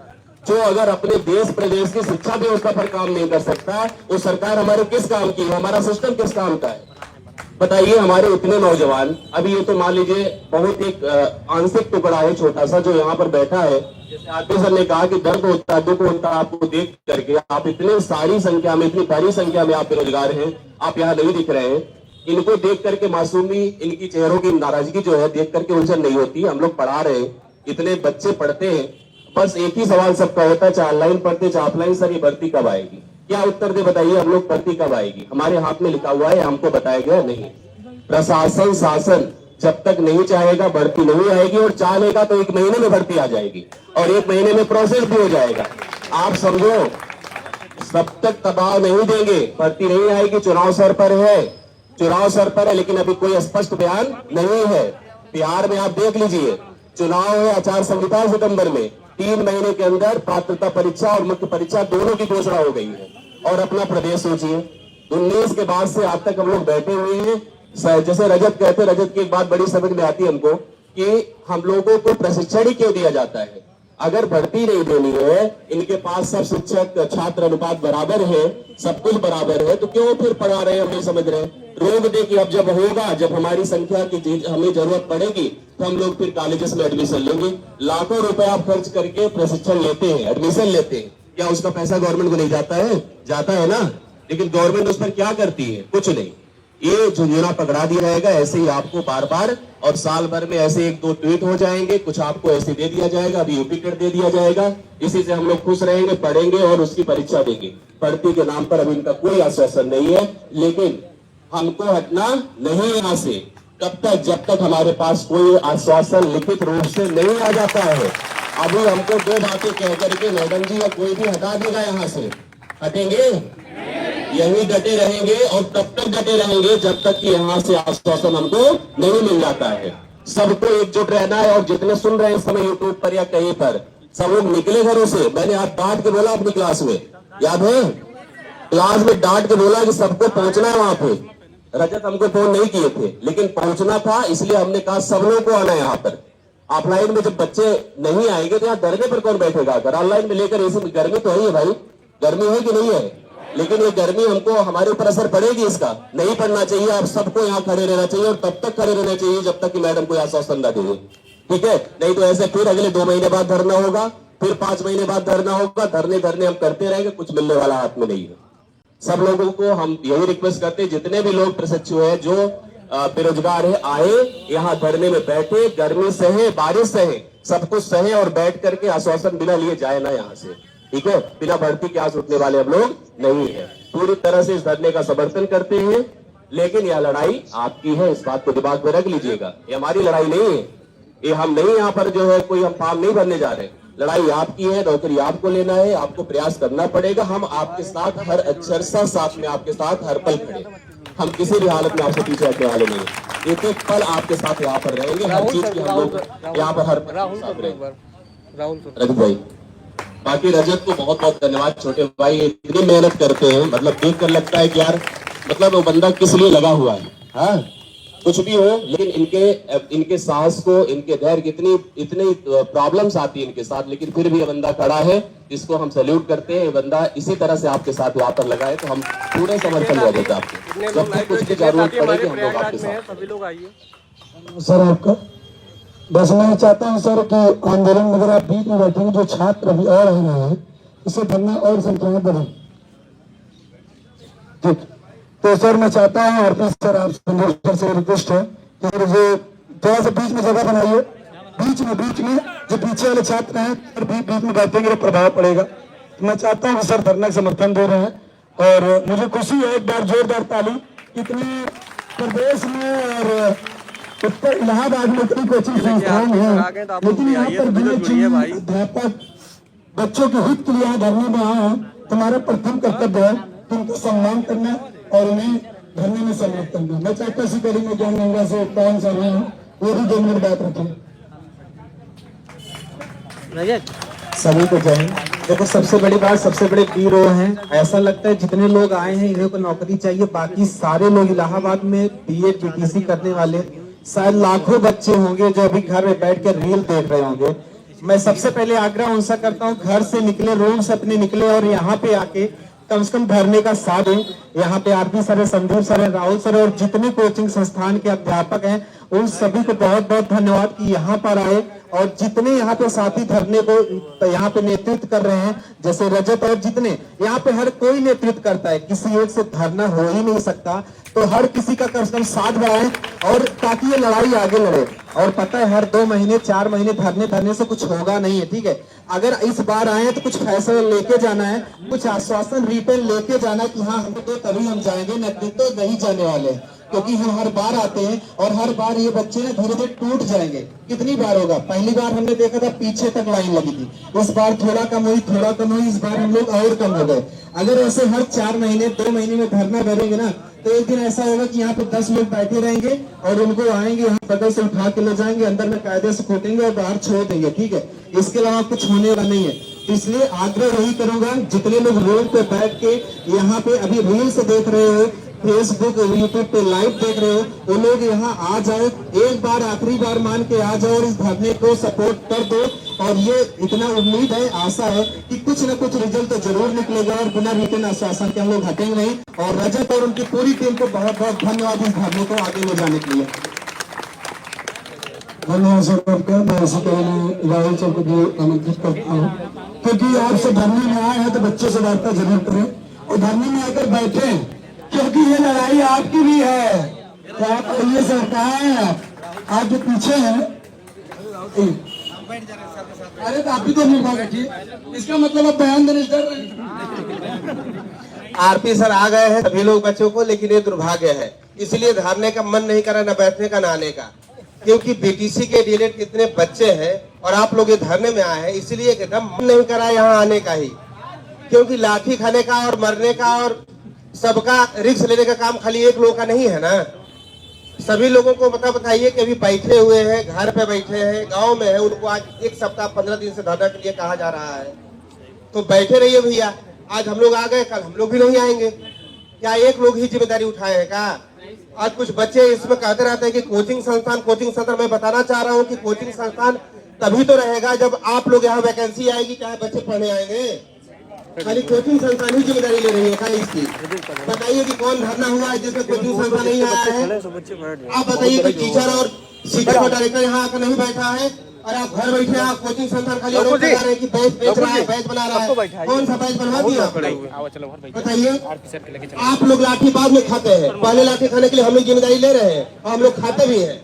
जो अगर अपने देश प्रदेश की शिक्षा व्यवस्था पर काम नहीं कर सकता, वो सरकार हमारे किस काम की है, हमारा सिस्टम किस काम का है? बताइए। हमारे इतने नौजवान, अभी ये तो मान लीजिए बहुत एक आंशिक टुकड़ा है छोटा सा जो यहाँ पर बैठा है, जैसे आरपी सर ने कहा कि दर्द होता है, दुख होता है आपको देख करके। आप इतने सारी संख्या में, इतनी भारी संख्या में आप बेरोजगार हैं, आप यहाँ नहीं दिख रहे हैं। इनको देख करके मासूमी, इनकी चेहरों की नाराजगी जो है देख करके उनसे नहीं होती। हम लोग पढ़ा रहे हैं, इतने बच्चे पढ़ते हैं, बस एक ही सवाल सबका होता है, चाहे ऑनलाइन पढ़ते चाहे ऑफलाइन, सर ये भर्ती कब आएगी? क्या उत्तर दे बताइए, हम लोग भर्ती कब आएगी? हमारे हाथ में लिखा हुआ है, हमको बताया गया नहीं। प्रशासन शासन जब तक नहीं चाहेगा भर्ती नहीं आएगी, और चाहेगा तो 1 महीने में भर्ती आ जाएगी, और 1 महीने में प्रोसेस भी हो जाएगा। आप समझो, सब तक दबाव नहीं देंगे, भर्ती नहीं आएगी। चुनाव सर पर है, लेकिन अभी कोई स्पष्ट बयान नहीं है। बिहार में आप देख लीजिए, चुनाव है, आचार संहिता सितंबर में, 3 महीने के अंदर पात्रता परीक्षा और मुख्य परीक्षा दोनों की घोषणा हो गई है। और अपना प्रदेश सोचिए, 19 के बाद से आज तक हम लोग बैठे हुए हैं। जैसे रजत कहते, रजत की एक बात बड़ी समझ में आती है हमको कि हम लोगों को प्रशिक्षण ही क्यों दिया जाता है? अगर भर्ती नहीं देनी है, इनके पास सब शिक्षक छात्र अनुपात बराबर है, सब कुछ बराबर है, तो क्यों फिर पढ़ा रहे हैं? हम नहीं समझ रहे। रोक दे कि अब जब होगा, जब हमारी संख्या की हमें जरूरत पड़ेगी तो हम लोग फिर कॉलेजेस में एडमिशन लेंगे। लाखों रुपए आप खर्च करके प्रशिक्षण लेते हैं, एडमिशन लेते हैं, क्या उसका पैसा गवर्नमेंट को नहीं जाता है? जाता है ना। लेकिन गवर्नमेंट उस पर क्या करती है? कुछ नहीं। ये झुंझुना पकड़ा दिया जाएगा ऐसे ही आपको बार बार, और साल भर में ऐसे 1-2 ट्वीट हो जाएंगे, कुछ आपको ऐसे दे दिया जाएगा, अभी यूपी टेट दे दिया जाएगा। इसी से हम लोग खुश रहेंगे, पढ़ेंगे और उसकी परीक्षा देंगे। भर्ती के नाम पर अभी इनका कोई आश्वासन नहीं है, लेकिन हमको हटना नहीं यहाँ से। कब तक, जब तक हमारे पास कोई आश्वासन लिखित रूप से नहीं आ जाता है। अभी हमको दो बातें कह करके मैडम जी या कोई भी हटा देगा यहाँ से, हटेंगे? यही डटे रहेंगे और तब तक डटे रहेंगे जब तक कि यहाँ से आश्वासन हमको नहीं मिल जाता है। सबको एकजुट रहना है। और जितने सुन रहे हैं इस समय यूट्यूब पर या कहीं पर, सब लोग निकले घरों से। मैंने आज डांट के बोला अपनी क्लास में, याद है? क्लास में डांट के बोला कि सबको पहुंचना है वहां पे। रजत हमको फोन नहीं किए थे, लेकिन पहुंचना था, इसलिए हमने कहा सब लोगों को आना है यहाँ पर। ऑफलाइन में जब बच्चे नहीं आएंगे तो यहाँ धरने पर कौन बैठेगा? अगर ऑनलाइन में लेकर ऐसी गर्मी तो है भाई, गर्मी है कि नहीं है? लेकिन ये गर्मी हमको हमारे ऊपर असर पड़ेगी, इसका नहीं पड़ना चाहिए। आप सबको यहाँ खड़े रहना चाहिए और तब तक खड़े रहना चाहिए जब तक कि मैडम कोई आश्वासन न देंगे, ठीक है? नहीं तो ऐसे फिर अगले 2 महीने बाद धरना होगा, फिर 5 महीने बाद धरना होगा। धरने हम करते रहेंगे, कुछ मिलने वाला हाथ में नहीं है। सब लोगों को हम यही रिक्वेस्ट करते हैं, जितने भी लोग प्रशिक्षु है, जो बेरोजगार है, आए यहाँ धरने में बैठे, गर्मी सहे, बारिश सहे, सब कुछ सहे और बैठ करके आश्वासन बिना लिए जाए ना यहाँ से, ठीक है? बिना भर्ती के आज उठने वाले हम लोग नहीं है। पूरी तरह से इस धरने का समर्थन करते हैं, लेकिन यह लड़ाई आपकी है, इस बात को दिमाग में रख लीजिएगा। ये हमारी लड़ाई नहीं है, ये हम नहीं यहाँ पर जो है कोई हम फॉर्म नहीं भरने जा रहे। लड़ाई आपकी है, नौकरी आपको लेना है, आपको प्रयास करना पड़ेगा। हम आपके साथ हर अक्षर साथ में आपके साथ हर पल खड़े, हम किसी भी हालत में आपसे पीछे हटने वाले नहीं। एक एक पल आपके साथ यहाँ पर रहेंगे, हर चीज की हम लोग यहाँ पर हर पल साथ रहेंगे। रजत भाई, बाकी रजत को बहुत बहुत धन्यवाद। छोटे भाई इतनी मेहनत करते हैं, मतलब देख कर लगता है कि यार मतलब वो बंदा किस लिए लगा हुआ है। हाँ, कुछ भी हो, लेकिन इनके साहस को, इनके धैर्य, इतनी प्रॉब्लम्स आती है इनके साथ, लेकिन फिर भी ये बंदा खड़ा है, इसको हम सैल्यूट करते हैं। ये बंदा इसी तरह से आपके साथ यहाँ पर लगा है, तो हम पूरे समर्थन दे देते आपको। जब तक कुछ की जरूरत पड़ेगी हम लोग आपके साथ। सभी लोग आइए सर आपका बस मैं चाहता हूँ सर कि आंदोलन में अगर आप बीच में बैठेंगे, जो छात्र अभी और आ रहे हैं, इससे भरना और संख्याएं बढ़े, ठीक? तो सर मैं चाहता हूँ और सर आप सर से रिक्वेस्ट है कि सर जो थोड़ा सा बीच में जगह बनाइए, बीच में जो पीछे वाले छात्र हैं सर बीच में बैठेंगे तो प्रभाव पड़ेगा। तो मैं चाहता हूँ सर धरना का समर्थन दे रहे हैं और मुझे खुशी है, एक बार जोरदार ताली। इतने प्रदेश में और उत्तर इलाहाबाद में इतनी कोचिंग संस्थाएं हैं, लेकिन यहाँ पर अध्यापक बच्चों के हित के लिए यहाँ धरने में आए हैं। तुम्हारा प्रथम कर्तव्य है कि उनको सम्मान करना और उन्हें धरने में सम्मिलित करना। मैं चाहता इसी कड़ी में ज्ञान गंगा से कौन सा रहे हैं वो भी 2 मिनट बात रखें। सभी को जय हिंद। देखो सबसे बड़ी बात, सबसे बड़े हीरो हैं। ऐसा लगता है जितने लोग आए हैं इन्हें को नौकरी चाहिए, बाकी सारे लोग इलाहाबाद में बीएड बीटीसी करने वाले शायद लाखों बच्चे होंगे जो अभी घर में बैठ कर रील देख रहे होंगे। मैं सबसे पहले आग्रह उनसे करता हूँ, घर से निकले, रूम से अपने निकले और यहाँ पे आके कम से कम धरने का साथ दें। यहाँ पे आरपी सर है, संदीप सर है, राहुल सर है और जितने कोचिंग संस्थान के अध्यापक हैं उन सभी को बहुत बहुत धन्यवाद कि यहाँ पर आए। और जितने यहाँ पे साथी धरने को यहाँ पे नेतृत्व कर रहे हैं, जैसे रजत और जितने यहाँ पे हर कोई नेतृत्व करता है, किसी एक से धरना हो ही नहीं सकता, तो हर किसी का कम से कम साथ बढ़ाएं और ताकि ये लड़ाई आगे लड़े। और पता है हर 2 महीने 4 महीने धरने से कुछ होगा नहीं है, ठीक है? अगर इस बार आए तो कुछ फैसला लेके जाना है, कुछ आश्वासन रिटर्न लेके जाना कि हाँ हमको तो तभी हम जाएंगे, नहीं तो नहीं जाने वाले, क्योंकि हम हर बार आते हैं और हर बार ये बच्चे ना धीरे धीरे टूट जाएंगे। कितनी बार होगा? पहली बार हमने देखा था पीछे तक लाइन लगी थी, इस बार थोड़ा कम हुई, इस बार हम लोग और कम हो गए। अगर ऐसे हर 4 महीने 2 महीने में धरना करेंगे ना, तो एक दिन ऐसा होगा कि यहाँ पे 10 लोग बैठे रहेंगे और उनको आएंगे यहाँ बगल से उठा के ले जाएंगे, अंदर में कायदे से कूटेंगे और बाहर छोड़ देंगे, ठीक है? इसके अलावा कुछ होने वाला नहीं है। इसलिए आग्रह यही करूंगा, जितने लोग रोड पे बैठ के यहाँ पे अभी रील से देख रहे हो, फेसबुक यूट्यूब पे लाइव देख रहे हो, वो लोग यहाँ आ जाओ, एक बार आखिरी बार मान के आ जाओ और इस धरने को सपोर्ट कर दो। और ये इतना उम्मीद है, आशा है कि कुछ न कुछ रिजल्ट तो जरूर निकलेगा और बिना रिटर्न आश्वासन के हम लोग हटेंगे नहीं। और रजत और उनकी पूरी टीम को बहुत बहुत धन्यवाद इस धरने को आगे ले जाने के लिए। धन्यवाद सर आपका। मैं इसी तरह राहुल सर को भी आमंत्रित करता हूँ, क्योंकि आपसे धरने में आए हैं तो बच्चों से वार्ता जरूर करें और धरने में आकर बैठे, क्योंकि ये लड़ाई आपकी भी है। तो आप ये सरकार आप जो पीछे हैं, अरे तो आप भी तो निर्भर बैठिए, इसका मतलब आप बयान देने डर रहे हैं। आरपी सर आ गए हैं सभी लोग बच्चों को, लेकिन ये दुर्भाग्य है इसलिए धरने का मन नहीं कर रहा, न बैठने का, न आने का, क्योंकि बीटीसी के डीएलएड कितने बच्चे हैं और आप लोग ये धरने में आए हैं, इसलिए एकदम मन नहीं कर रहा है यहाँ आने का ही, क्योंकि लाठी खाने का और मरने का और सबका रिस्क लेने का काम खाली एक लोगों का नहीं है ना। सभी लोगों को बताइए कि अभी बैठे हुए हैं, घर पे बैठे हैं, गांव में है, उनको आज 1 सप्ताह 15 दिन से धरना के लिए कहा जा रहा है, तो बैठे रहिए भैया। आज हम लोग आ गए, कल हम लोग भी नहीं आएंगे। क्या एक लोग ही जिम्मेदारी उठाए हैं क्या? आज कुछ बच्चे इसमें कहते रहते हैं कि कोचिंग संस्थान। मैं बताना चाह रहा हूँ कि कोचिंग संस्थान तभी तो रहेगा जब आप लोग यहाँ वैकेंसी आएगी, चाहे बच्चे पढ़ने आएंगे। खाली कोचिंग संस्थान ही जिम्मेदारी ले रही है क्या इसकी? बताइए कि कौन धरना हुआ है जिसमें कोचिंग संस्थान नहीं आया है? आप बताइए कि टीचर और सीटर का डायरेक्टर यहाँ आकर नहीं बैठा है और आप घर बैठे आप कोचिंग संस्थान खाली आरोप लगा रहे हैं कि बैच बेच रहा है, बैच बना रहा है। कौन सा बैच बनवा दिया? बताइए। आप लोग लाठी बाद में खाते हैं, पहले लाठी खाने के लिए हम लोग जिम्मेदारी ले रहे हैं और हम लोग खाते भी हैं।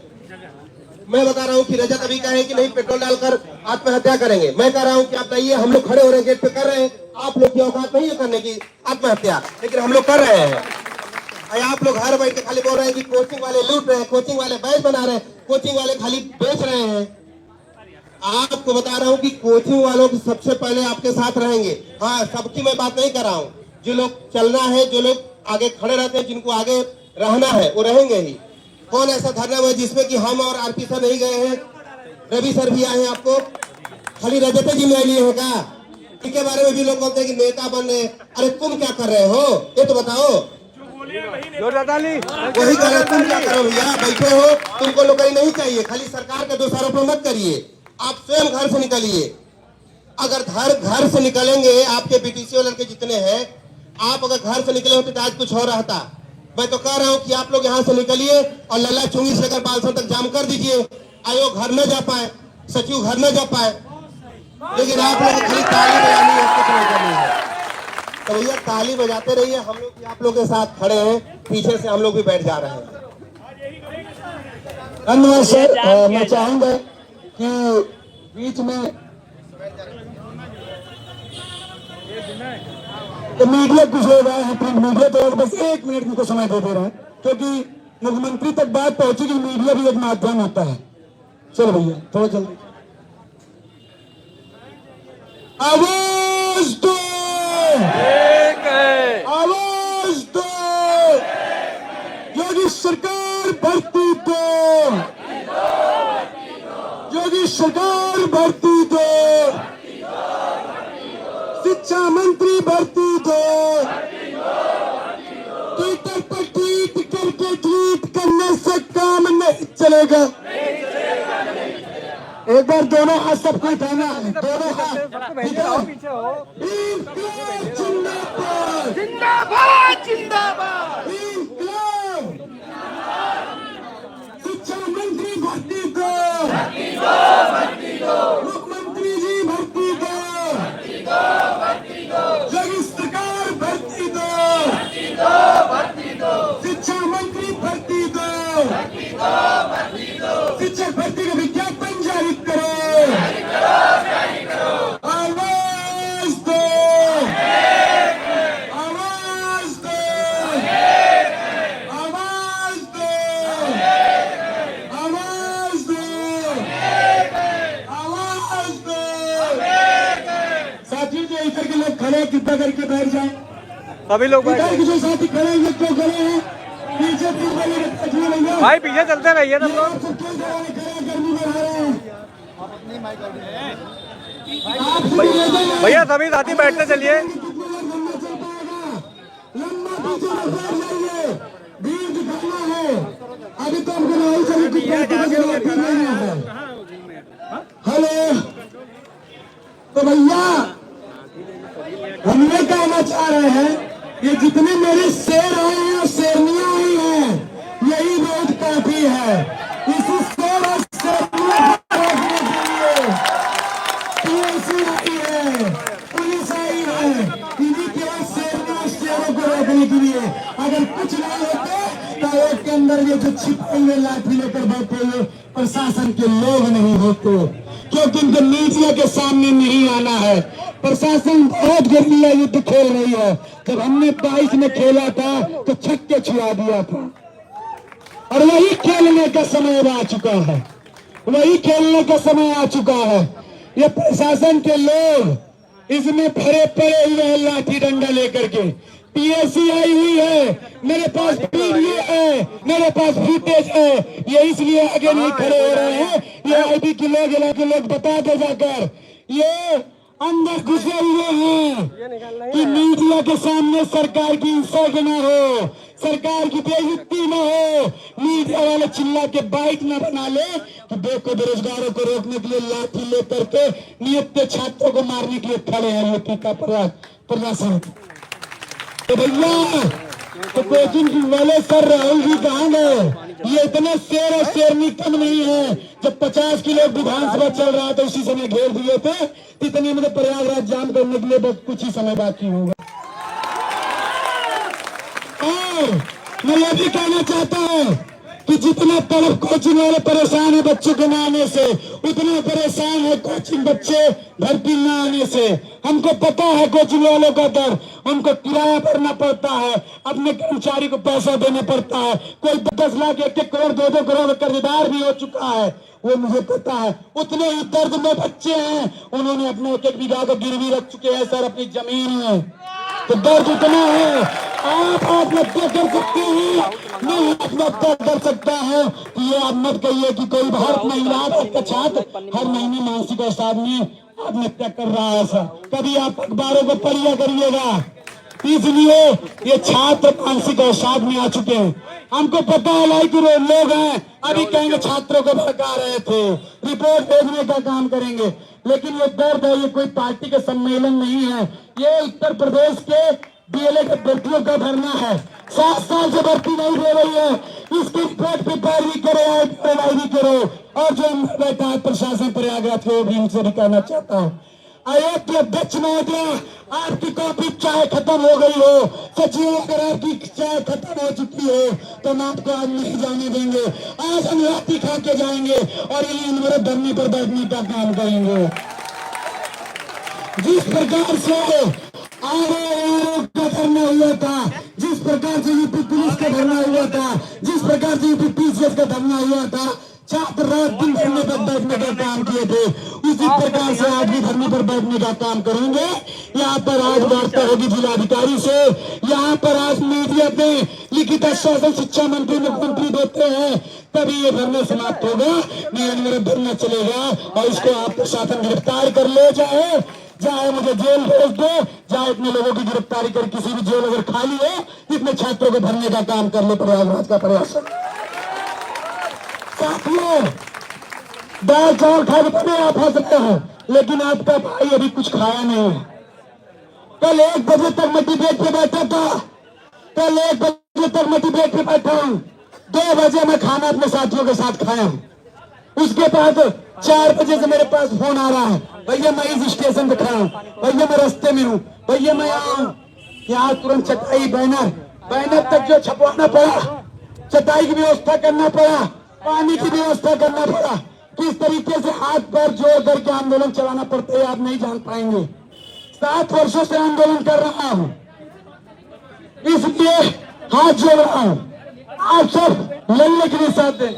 मैं बता रहा हूँ कि रजत अभी कहे कि नहीं पेट्रोल डालकर आत्महत्या करेंगे, मैं कह रहा हूँ कि आप बताइए, हम लोग खड़े हो रहे हैं गेट पे कर रहे हैं, आप लोग की औकात नहीं है करने की आत्महत्या, लेकिन हम लोग कर रहे हैं। आप लोग घर बैठ के खाली बोल रहे हैं कि कोचिंग वाले लूट रहे हैं, कोचिंग वाले बैच बना रहे हैं, कोचिंग वाले खाली बेच रहे हैं। आपको बता रहा हूँ कि कोचिंग वालों की सबसे पहले आपके साथ रहेंगे। हाँ, सबकी मैं बात नहीं कर रहा हूँ, जो लोग चलना है, जो लोग आगे खड़े रहते हैं, जिनको आगे रहना है वो रहेंगे ही। कौन ऐसा धरना हुआ जिसमें कि हम और आरपी सर नहीं गए हैं, रवि सर भी आए हैं? आपको खाली रजत जिम्मेदारी है क्या? इनके बारे में भी लोग बोलते हैं कि नेता बन रहे। अरे तुम क्या कर रहे हो ये तो बताओ। वही कर रहे, तुम क्या करो भैया? बैठे हो, तुमको नौकरी नहीं चाहिए, खाली सरकार के दोषारोपण मत करिए, आप स्वयं घर से निकलिए। अगर घर से निकलेंगे, आपके बीटीसी वाले लड़के जितने हैं, आप अगर घर से निकले होते तो आज कुछ और रहता। मैं तो कह रहा हूँ कि आप लोग यहाँ से निकलिए और लल्ला चुंगी से लेकर बालसर तक जाम कर दीजिए। आयोग घर न जा पाए, सचिव घर न जा पाए, लेकिन आप लोग खाली ताली बजानी है, कुछ नहीं करनी है। तो भैया ताली बजाते रहिए, हम लोग आप लोग के साथ खड़े हैं, पीछे से हम लोग भी बैठ जा रहे हैं। धन्यवाद सर। मैं चाहूंगा कि बीच में तो मीडिया कुछ हो रहा है, प्रिंट मीडिया तो बस 1 मिनट उनको समय दे रहे हैं, क्योंकि मुख्यमंत्री तक बात पहुंचेगी, मीडिया भी एक माध्यम होता है। चलो भैया थोड़ा जल्दी आवाज दो, आवाज दो, योगी सरकार भर्ती दो, योगी सरकार भर्ती दो, शिक्षा मंत्री भर्ती दो। ट्विटर पर ट्वीट करके ट्वीट करने से काम नहीं चलेगा। एक बार दोनों हाथ सबको उठाना है, दोनों हाथ जिंदाबाद, जिंदाबाद, जिंदाबाद, शिक्षा मंत्री भर्ती दो, मुख्यमंत्री जी भर्ती दो, योगी सरकार भर्ती दो, शिक्षा मंत्री भर्ती दो, शिक्षक भर्ती का विज्ञापन जारी करो, आवाज दो, आवाज दो, आवाज दो, आवाज दो, आवाज दो। साथियों जो इधर के लोग खड़े कृपया करके बैठ जाए, सभी लोग इधर के जो साथी खड़े हैं क्यों खड़े हैं? पीछे भाई पीछे चलते रहिए तुम लोग। भैया सभी साथी बैठते चलिए। लंबा पीछे भीड़ दिखाना है, अभी तो हमको नहीं चलिए। हेलो, तो भैया हम ये कहना चाह रहे हैं, ये जितने मेरे शेर आए हैं और शेरनियां आई हैं, यही बहुत काफी है। इसी शेर और शेरनियां PSC आई है, पुलिस आई है, इन्हीं केवल शेरनियां और शेरों को रोकने के लिए। अगर कुछ नहीं होते तो एक के अंदर ये जो छिपे हुए लाठी लेकर बैठे हुए प्रशासन के लोग नहीं होते, क्योंकि इनको मीडिया के सामने नहीं आना है। प्रशासन बहुत गर्मिया युद्ध खेल रही है। जब हमने 22 में खेला था तो छक्के छुड़ा दिया था, और वही खेलने का समय आ चुका है, वही खेलने का समय आ चुका है। ये प्रशासन के लोग इसमें भरे पड़े हुए हैं लाठी डंडा लेकर के। पीएससी आई हुई है, मेरे पास वीडियो है, मेरे पास फुटेज है, ये इसलिए आगे नहीं खड़े हो रहे हैं। ये आईबी के लोग, इलाके लोग बता दे जाकर, ये अंदर घुसे हुए हैं कि मीडिया के सामने सरकार की इंसल्ट न हो, सरकार की बेइज्जती न हो, मीडिया वाले चिल्ला के बाइट न बना ले तो देखो बेरोजगारों को रोकने के लिए लाठी लेकर के नियत छात्रों को मारने के लिए खड़े हैं यूपी का प्रशासन। तो भैया तो कोचिंग वाले सर राहुल जी कहाँ गए? ये इतने शेर और शेरनी कम नहीं है। जब 50 किलो विधानसभा चल रहा था उसी समय घेर दिए थे, इतने में तो प्रयागराज जाम करने के लिए बस कुछ ही समय बाकी होगा। और मैं ये भी कहना चाहता हूँ कि जितने तरफ कोचिंग वाले परेशान है बच्चों के न आने से, उतने परेशान है कोचिंग बच्चे भर्ती न आने से। हमको पता है कोचिंग वालों का दर, उनको किराया भरना पड़ता है, अपने कर्मचारी को पैसा देना पड़ता है। कोई 10 लाख 1 करोड़ 2 करोड़ कर्जदार भी हो चुका है, वो मुझे पता है। उतने ही दर्द में बच्चे हैं, उन्होंने अपने 1 बीघा को गिरवी रख चुके हैं सर अपनी जमीन में। तो दर्द उतना है, आप आत्महत्या कर सकते हैं, मैं आत्महत्या कर सकता हूँ। ये आप मत कहिए कि कोई भारत महिला का छात्र हर महीने मानसिक अवसाद में आत्महत्या कर रहा है। ऐसा कभी आप अखबारों को पढ़िया करिएगा। इसलिए ये छात्र मानसिक अवसाद में आ चुके हैं। हमको पता है लाइक लोग हैं, अभी कहेंगे छात्रों को भड़का रहे थे, रिपोर्ट भेजने का काम करेंगे, लेकिन ये दर्द है, ये कोई पार्टी का सम्मेलन नहीं है। ये उत्तर प्रदेश के डीएलएड अभ्यर्थियों का धरना है। 7 साल से भर्ती नहीं दे रही है, इसकी रिपोर्ट पे पैरवी करो। और जो अंदर बैठा है प्रशासन प्रयागराज के, वो भी इनसे भी कहना चाहता हूँ, आयोग के अध्यक्ष महोदय, आपकी कॉपी चाय खत्म हो गई हो, सचिव अगर आपकी चाय खत्म हो चुकी हो तो हम आपको आज नहीं जाने देंगे। आज हम लाठी खा के जाएंगे और इन धरने पर बैठने का काम करेंगे। जिस प्रकार से आरओ का धरना हुआ था, जिस प्रकार से यूपी पुलिस का धरना हुआ था, जिस प्रकार से यूपी पीसीएस का धरना हुआ था, छात्र रात दिन धरने पर बैठने का काम किए थे, उसी प्रकार से आज भी धरने पर बैठने का काम करेंगे। यहाँ पर आज वार्ता होगी जिलाधिकारी से, यहाँ पर आज मीडिया पे लिखित आश्वासन शिक्षा मंत्री मुख्यमंत्री देते हैं, तभी ये धरना समाप्त होगा। नहीं मेरा धरना चलेगा और इसको आप प्रशासन गिरफ्तार कर ले जाए, चाहे मुझे जेल भेज दो, चाहे इतने लोगों की गिरफ्तारी कर किसी भी जेल अगर खाली हो, इतने छात्रों को भरने का काम कर ले प्रयागराज का प्रयास। साथियों, दाल चावल खा के तो आप हंस रहे हो, लेकिन आपका भाई अभी कुछ खाया नहीं है। कल 1 बजे तक मैं डिबेट पे बैठा था, कल 1 बजे तक मैं डिबेट पे बैठा हूँ, 2 बजे मैं खाना अपने साथियों के साथ खाया हूँ। उसके बाद 4 बजे से मेरे पास फोन आ रहा है, भैया मैं इस स्टेशन पे खड़ा हूँ, भैया मैं रास्ते में हूँ, भैया मैं आऊँ। यहाँ तुरंत चटाई बैनर तक जो छपवाना पड़ा, चटाई की व्यवस्था करना पड़ा, पानी की व्यवस्था करना पड़ा। किस तरीके से हाथ पैर जोड़ करके आंदोलन चलाना पड़ता है आप नहीं जान पाएंगे। 7 वर्षों से आंदोलन कर रहा हूँ, इसलिए हाथ जोड़ रहा हूँ, आप सब लड़ने के लिए साथ दें।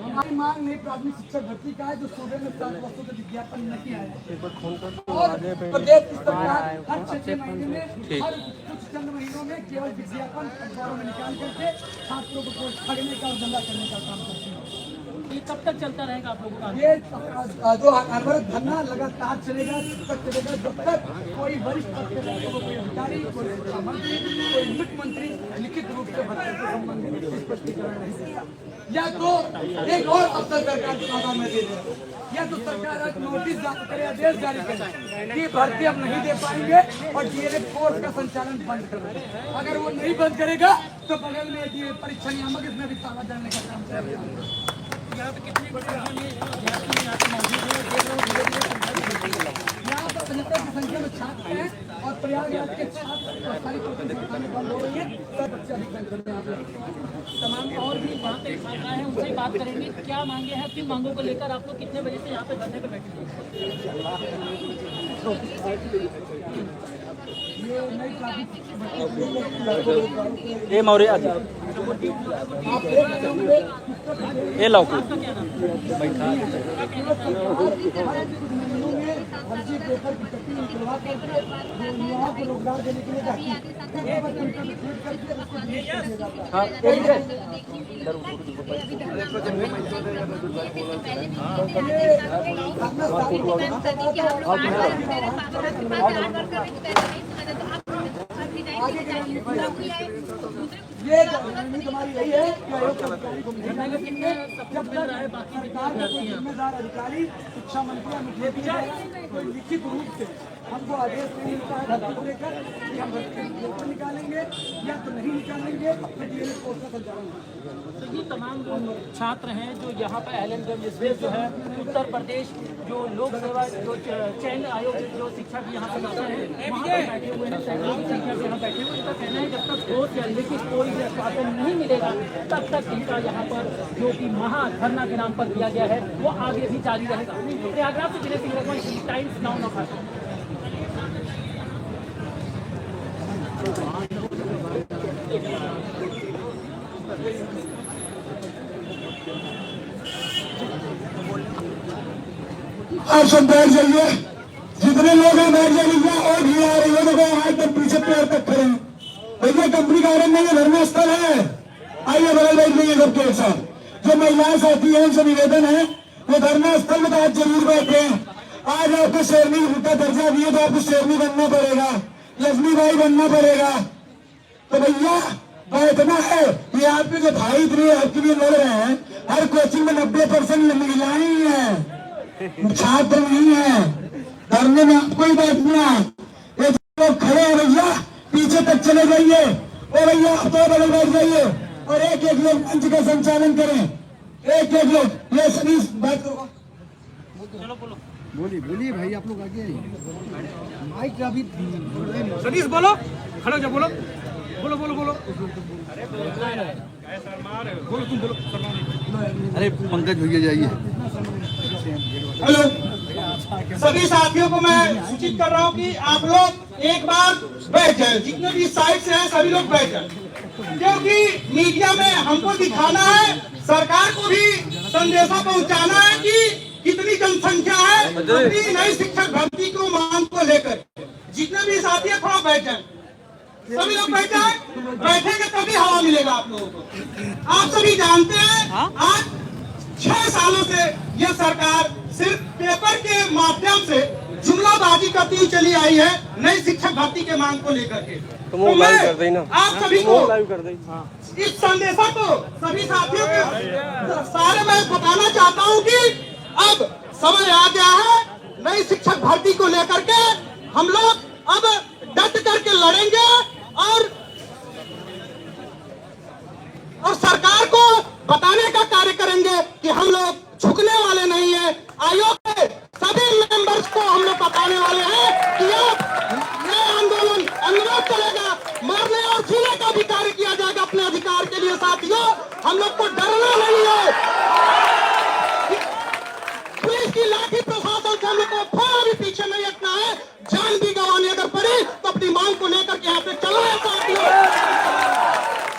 हमारी मांग नहीं प्राथमिक शिक्षक भर्ती का है, जो सूबे में 7 वर्षों से विज्ञापन नहीं आया है। और प्रदेश सरकार हर 6 महीने में, हर कुछ चंद महीनों में केवल विज्ञापन अखबारों में निकाल करके छात्रों को ठगने का और दंगा करने का काम करती है। ये कब तक चलता रहेगा आप लोगों का? ये जो अनवरत धरना लगातार चलेगा, तब तक चलेगा जब तक कोई वरिष्ठ पद के लोगों को, कोई अधिकारी, कोई शिक्षा मंत्री, कोई मुख्यमंत्री लिखित रूप से भर्ती से संबंधित स्पष्टीकरण नहीं देगा, या तो एक और अफसर सरकार के आधार में दे दे, या तो सरकार एक नोटिस जारी करे, आदेश जारी करे कि भर्ती अब नहीं दे पाएंगे और डीएलएड कोर्स का संचालन बंद कर दे। अगर वो नहीं बंद करेगा तो बगल में डीएलएड परीक्षा नियामक इसमें भी ताला डालने का काम करेगा। यहाँ पे कितनी बड़ी यहाँ पे मौजूद है, यहाँ पर 75 की संख्या में छात्र हैं और प्रयागराज के छात्र सारी कोचिंग संस्थानें बंद हो रही है, सब बच्चे अधिक संख्या में आ रहे हैं। तमाम और भी वहाँ पे छात्रा है, उनसे बात करेंगे क्या मांगे हैं, किन मांगों को लेकर आप लोग कितने बजे से यहाँ पे धरने पे बैठे हैं? ये मौर्य ये लौकी ये रणनीति हमारी यही है कि आयोग के अधिकारी को मिलना है, जब तक सरकार का कोई जिम्मेदार अधिकारी शिक्षा मंत्री या मुख्यमंत्री कोई लिखित रूप से हमको आदेश नहीं मिलता है भर्ती को लेकर कि हम भर्ती निकालेंगे या तो नहीं निकालेंगे, तो डीएलएड कोर्स का संचालन होगा। तो ये तमाम छात्र हैं जो यहाँ पर एलएनगंज इसमें जो है उत्तर प्रदेश जो लोक सेवा जो चयन आयोग जो शिक्षक यहाँ पर आता है वहाँ पर बैठे हुए हैं, सैकड़ों की संख्या में यहाँ बैठे हुए। इनका कहना है जब तक ठोस या लिखित कोई भी आश्वासन नहीं मिलेगा तब तक इनका यहाँ पर जो कि महाधरना के नाम पर दिया गया है वो आगे भी जारी रहेगा। प्रयागराज से विनय सिंह रघुवंशी, टाइम्स नाउ नौखार। आप सब बैठ जाइए, जितने लोग हैं बैठ जाइए और भीड़ आ रही है। देखो एकदम पीछे पैर तक खड़े हैं भैया, कंपनी का आरंभ नहीं है, धरना स्थल है। आइए बगल बैठ जाइए सबके एक साथ। जो महिलाएं साथी हैं उनसे निवेदन है वो धरना स्थल में तो आज जरूर बैठे हैं। आज आपको शेरनी का दर्जा दिए तो आपको शेरनी बनना पड़ेगा, लक्ष्मीबाई बनना पड़ेगा। तो भैया बैठना है। ये आपके जो भाई इतने आपके लिए लड़ रहे हैं, हर कोचिंग में 90% महिलाएं ही हैं, छात्र नहीं है। धरने में आपको ही बैठना। ये लोग खड़े हैं भैया पीछे तक चले जाइए। ओ भैया आप तो बगल बैठ जाइए और एक एक लोग मंच का संचालन करें। एक एक लोग ये सभी बात करो। बोलिए भाई, आप लोग आगे माइक अभी सतीश बोलो, खड़े हो जाओ, बोलो बोलो बोलो बोलो बोलो तुम बोलो। अरे पंकज भैया जाइए। हेलो सभी साथियों को मैं सूचित कर रहा हूँ कि आप लोग एक बार बैठ जाए, जितने भी साइड से हैं सभी लोग बैठ जाए, क्योंकि मीडिया में हमको दिखाना है, सरकार को भी संदेशा पहुंचाना है कि कितनी जनसंख्या है अपनी नई शिक्षक भर्ती को मांग को लेकर। जितने भी साथी हैं थोड़ा बैठ जाए, सभी लोग बैठ जाए, बैठेंगे तभी हवा मिलेगा आप लोगों को। आप सभी जानते हैं आज 6 सालों से यह सरकार सिर्फ पेपर के माध्यम से जुमलाबाजी करती चली आई है नई शिक्षक भर्ती के मांग को लेकर के। तो मैं आप सभी को इस संदेशा को सभी साथियों के सारे मैं बताना चाहता हूं कि अब समय आ गया है नई शिक्षक भर्ती को लेकर के। हम लोग अब डट करके लड़ेंगे और सरकार को बताने का कार्य करेंगे कि हम लोग झुकने वाले नहीं है। आयोग के सभी मेंबर्स को हम लोग बताने वाले हैं कि ये आंदोलन अनुरोध चलेगा, मारने और छीने का भी कार्य किया जाएगा अपने अधिकार के लिए। साथियों हम लोग को डरना नहीं है, पुलिस की लाठी प्रशासन से हम लोग को थोड़ा भी पीछे नहीं हटना है। जान भी गंवानी अगर पड़ी तो अपनी मांग को लेकर के यहाँ पे चलो है साथियों।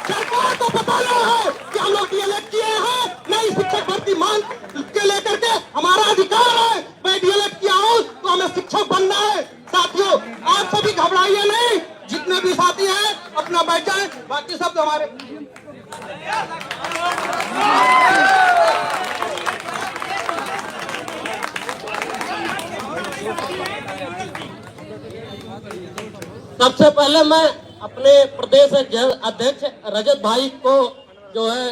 सरकार को बताना है कि हम लोग डीएलएड किए हैं, नई शिक्षक भर्ती मांग के लेकर के हमारा अधिकार है। मैं डीएलएड किया हूँ तो हमें शिक्षक बनना है। साथियों आप सभी घबराइए नहीं, जितने भी साथी हैं अपना बैठ जाए, बाकी सब हमारे। सबसे पहले मैं अपने प्रदेश अध्यक्ष रजत भाई को जो है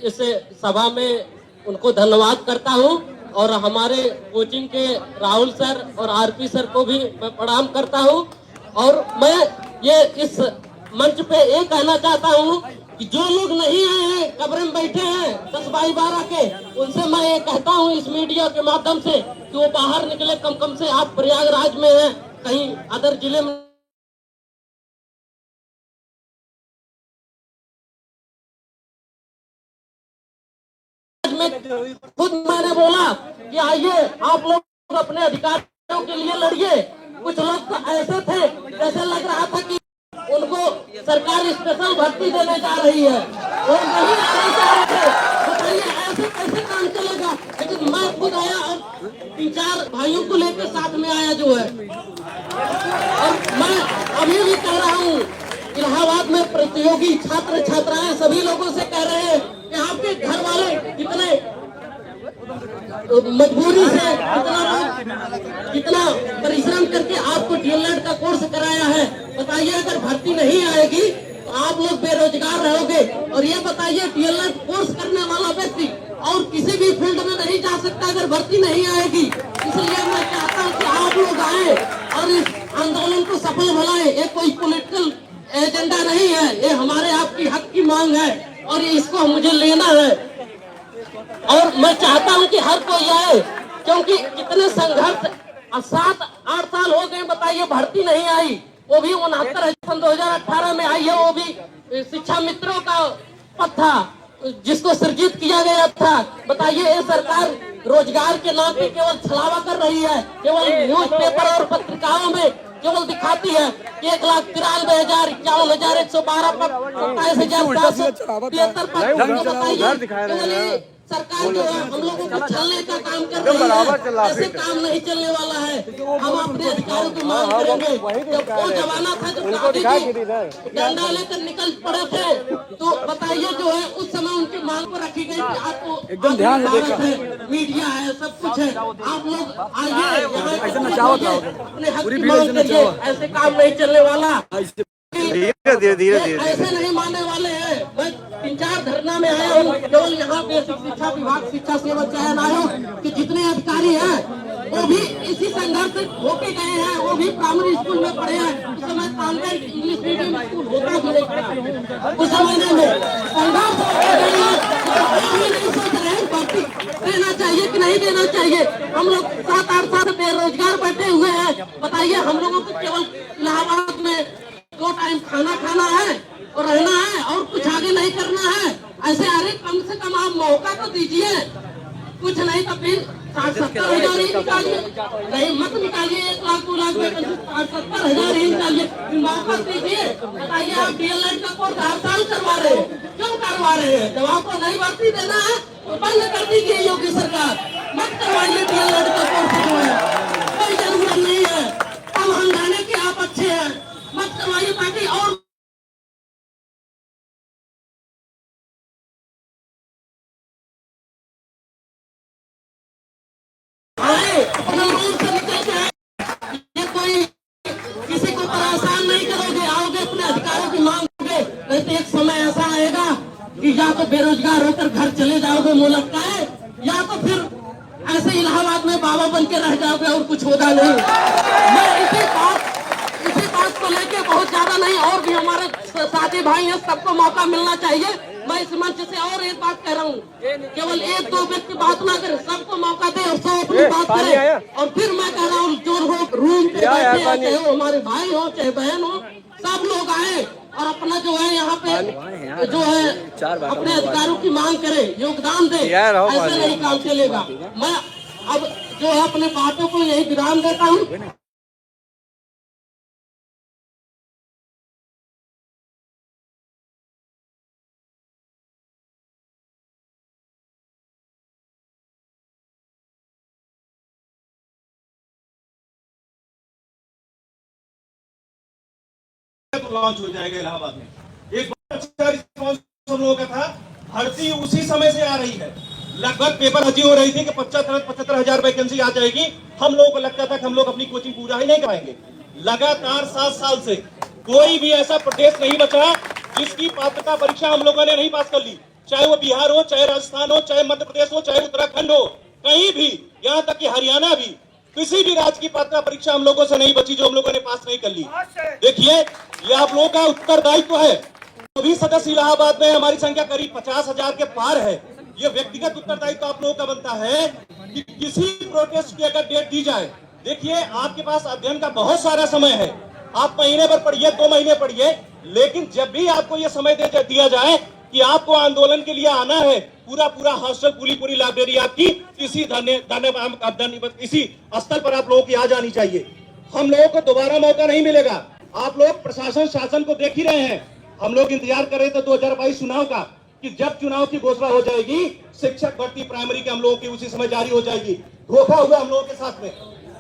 इस सभा में उनको धन्यवाद करता हूं और हमारे कोचिंग के राहुल सर और आरपी सर को भी मैं प्रणाम करता हूं। और मैं ये इस मंच पे ये कहना चाहता हूं कि जो लोग नहीं आए हैं, कब्र में बैठे हैं 10 बाई 12 के, उनसे मैं ये कहता हूं इस मीडिया के माध्यम से कि वो बाहर निकले। कम से आप प्रयागराज में हैं, कहीं अदर जिले में खुद मैंने बोला कि आइए आप लोग अपने अधिकारों के लिए लड़िए। कुछ लोग तो ऐसे थे जैसे लग रहा था कि उनको सरकार स्पेशल भर्ती देने जा रही है, वो नहीं आने जा रहे थे। बताइए ऐसे कैसे काम चलेगा? लेकिन मैं खुद आया और 3-4 भाइयों को लेकर साथ में आया जो है, और मैं अभी भी कह रहा हूँ, इलाहाबाद में प्रतियोगी छात्र छात्राएं सभी लोगों से कह रहे हैं कि आपके घर वाले कितने मजबूरी से कितना परिश्रम करके आपको डीएलएड का कोर्स कराया है। बताइए अगर भर्ती नहीं आएगी तो आप लोग बेरोजगार रहोगे। और ये बताइए डीएलएड कोर्स करने वाला व्यक्ति और किसी भी फील्ड में नहीं जा सकता अगर भर्ती नहीं आएगी। इसलिए मैं चाहता हूँ कि आप लोग आए और इस आंदोलन को सफल बनाए। ये कोई पॉलिटिकल एजेंडा नहीं है, ये हमारे आपकी हक की मांग है और इसको मुझे लेना है। और मैं चाहता हूं कि हर कोई आए, क्योंकि कितने संघर्ष 7-8 साल हो गए। बताइए भर्ती नहीं आई, वो भी 69 2018 में आई है, वो भी शिक्षा मित्रों का पद था जिसको सृजित किया गया था। बताइए ये सरकार रोजगार के नाम पे केवल छलावा कर रही है, केवल न्यूज़पेपर और पत्रिकाओं में केवल दिखाती है 1,93,051,112 पर 27,773 पर। बताइए सरकार जो है हम लोगों को छलने का काम कर रही है, ऐसे काम नहीं चलने वाला है। हम अपने अधिकारों की मांग करेंगे। जब वो जमाना था जब गांधी जी डंडा लेकर निकल पड़े थे, तो बताइए जो है उस समय उनकी मांग को रखी गई कि आपको एकदम ध्यान है, मीडिया है, सब कुछ है, आप लोग आइए अपने हक की मांग करिए। ऐसे काम नहीं चलने वाला, धीरे ऐसे नहीं मानने वाले हैं। मैं 3-4 धरना में आया हूँ, केवल यहाँ बेसिक शिक्षा विभाग शिक्षा सेवा चयन आयोग के जितने अधिकारी हैं वो भी इसी संघर्ष से होके गए हैं, वो भी प्राइमरी स्कूल में पढ़े हैं। उस समय कॉन्वेंट इंग्लिश मीडियम स्कूल होता भी नहीं था उस जमाने में। संघर्ष नहीं सोच रहे हैं भर्ती देना चाहिए कि नहीं देना चाहिए। हम लोग 7-8 साल बेरोजगार बैठे हुए हैं। बताइए हम लोगों को केवल इलाहाबाद में 2 टाइम खाना खाना है और रहना है और कुछ आगे नहीं करना है। ऐसे अरे कम से कम आप मौका तो दीजिए, कुछ नहीं तो फिर 60-70 हजार ही निकालिए, नहीं मत निकालिए 1 लाख 2 लाख में 60-70 हजार ही निकालिए, मौका दीजिए। बताइए आप डीएलएड का कोर्स हर साल करवा रहे हैं, क्यों करवा रहे हैं? जब आपको नहीं भर्ती देना है तो बंद कर दीजिए योगी सरकार, मत करवाइए डीएलएड का कोर्स जो है, कोई जरूरत नहीं है। अब हम जाने के आप अच्छे हैं, मत करवाइए ताकि और अपने रूल से निकल के आए। ये कोई किसी को परेशान नहीं करोगे, आओगे अपने अधिकारों की मांग करोगे। नहीं तो एक समय ऐसा आएगा कि या तो बेरोजगार होकर घर चले जाओगे मुझे लगता है, या तो फिर ऐसे इलाहाबाद में बाबा बन के रह जाओगे और कुछ होगा नहीं। मैं इसी बात को लेके बहुत ज्यादा नहीं, और भी हमारे साथी भाई हैं, सबको मौका मिलना चाहिए। मैं इस मंच से और एक बात कह रहा हूँ, केवल 1-2 व्यक्ति बात ना करे, सबको मौका दे और सब अपनी बात करे। और फिर मैं कह रहा हूँ जो लोग रूम पे बैठे हैं, चाहे वो हमारे भाई हो चाहे बहन हो, सब लोग आए और अपना जो है यहाँ पे जो है अपने अधिकारों की मांग करे, योगदान दे। ऐसे नहीं काम चलेगा। मैं अब जो है अपने बातों को यही विराम देता हूँ। लॉन्च हो जाएगा इलाहाबाद में। एक बहुत अच्छा रिस्पॉन्स हम लोगों का था, भर्ती उसी समय से आ रही है। लगभग पेपर हजी हो रही थी कि 75 हजार वैकेंसी आ जाएगी। हम लोगों को लगता था कि हम लोग अपनी कोचिंग पूरा ही नहीं कराएंगे। लगातार 7 साल से कोई भी ऐसा प्रदेश नहीं बचा जिसकी पात्रता परीक्षा हम लोगों ने नहीं पास कर ली, चाहे वो बिहार हो, चाहे राजस्थान हो, चाहे मध्य प्रदेश हो, चाहे उत्तराखंड हो, कहीं भी, यहाँ तक कि हरियाणा भी, किसी भी राज्य की पात्रता परीक्षा हम लोगों से नहीं बची जो हम लोगों ने पास नहीं कर ली। देखिए ये आप लोगों का उत्तरदायित्व है। सभी सदस्य इलाहाबाद में हमारी संख्या करीब 50,000 के पार है। ये व्यक्तिगत उत्तरदायित्व आप लोगों का बनता है कि किसी प्रोटेस्ट की अगर डेट दी जाए, देखिए आपके पास अध्ययन का बहुत सारा समय है, आप महीने भर पढ़िए, 2 महीने पढ़िए, लेकिन जब भी आपको ये समय दिया जाए कि आपको आंदोलन के लिए आना है, पूरा हॉस्टल, पूरी लाइब्रेरी आपकी इसी स्थल पर आप लोगों की आ जानी चाहिए। हम लोगों को दोबारा मौका नहीं मिलेगा। आप लोग प्रशासन शासन को देख ही रहे हैं। हम लोग इंतजार कर रहे थे 2022 चुनाव का कि जब चुनाव की घोषणा हो जाएगी, शिक्षक भर्ती प्राइमरी के हम लोगों की उसी समय जारी हो जाएगी। धोखा हुआ हम लोगों के साथ में।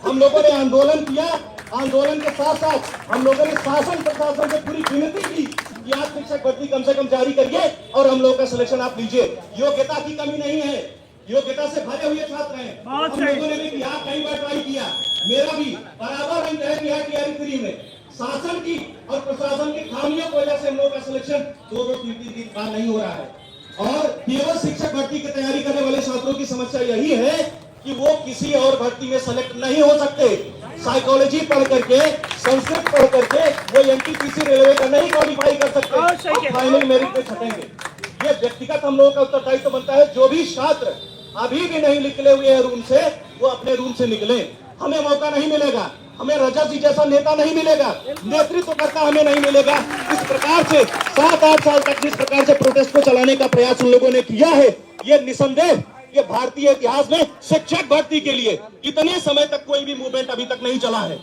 हम लोगों ने आंदोलन किया, आंदोलन के साथ साथ हम लोगों ने शासन प्रशासन से पूरी विनती की कि आप शिक्षक भर्ती कम से कम जारी करिए और हम लोगों का सिलेक्शन आप लीजिए। योग्यता की कमी नहीं है, योग्यता से भरे हुए छात्र हैं। हम लोगों ने भी बिहार कई बार ट्राई किया, मेरा भी बराबर रैंक है बिहार टीआरई 3 में। शासन की और प्रशासन की खामियों की वजह से हम लोगों का सिलेक्शन 2-3 बार नहीं हो रहा है। और केवल शिक्षक भर्ती की तैयारी करने वाले छात्रों की समस्या यही है कि वो किसी और भर्ती में सेलेक्ट नहीं हो सकते। साइकोलॉजी पढ़ करके, संस्कृत पढ़ करके वो एनटीपीसी रेलवे का नहीं क्वालिफाई कर सकते, फाइनल मेरिट में छटेंगे। ये व्यक्तिगत हम लोगों का उत्तरदायित्व बनता है। जो भी छात्र अभी भी नहीं निकले हुए हैं रूम से, वो अपने रूम से निकले। हमें मौका नहीं मिलेगा, हमें रजत जी जैसा नेता नहीं मिलेगा, नेतृत्व करता हमें नहीं मिलेगा। इस प्रकार से 7-8 साल तक जिस प्रकार से प्रोटेस्ट को चलाने का प्रयास उन लोगों ने किया है, ये निसंदेह ये भारतीय इतिहास में शिक्षक भर्ती के लिए इतने समय तक कोई भी मूवमेंट अभी तक नहीं चला है।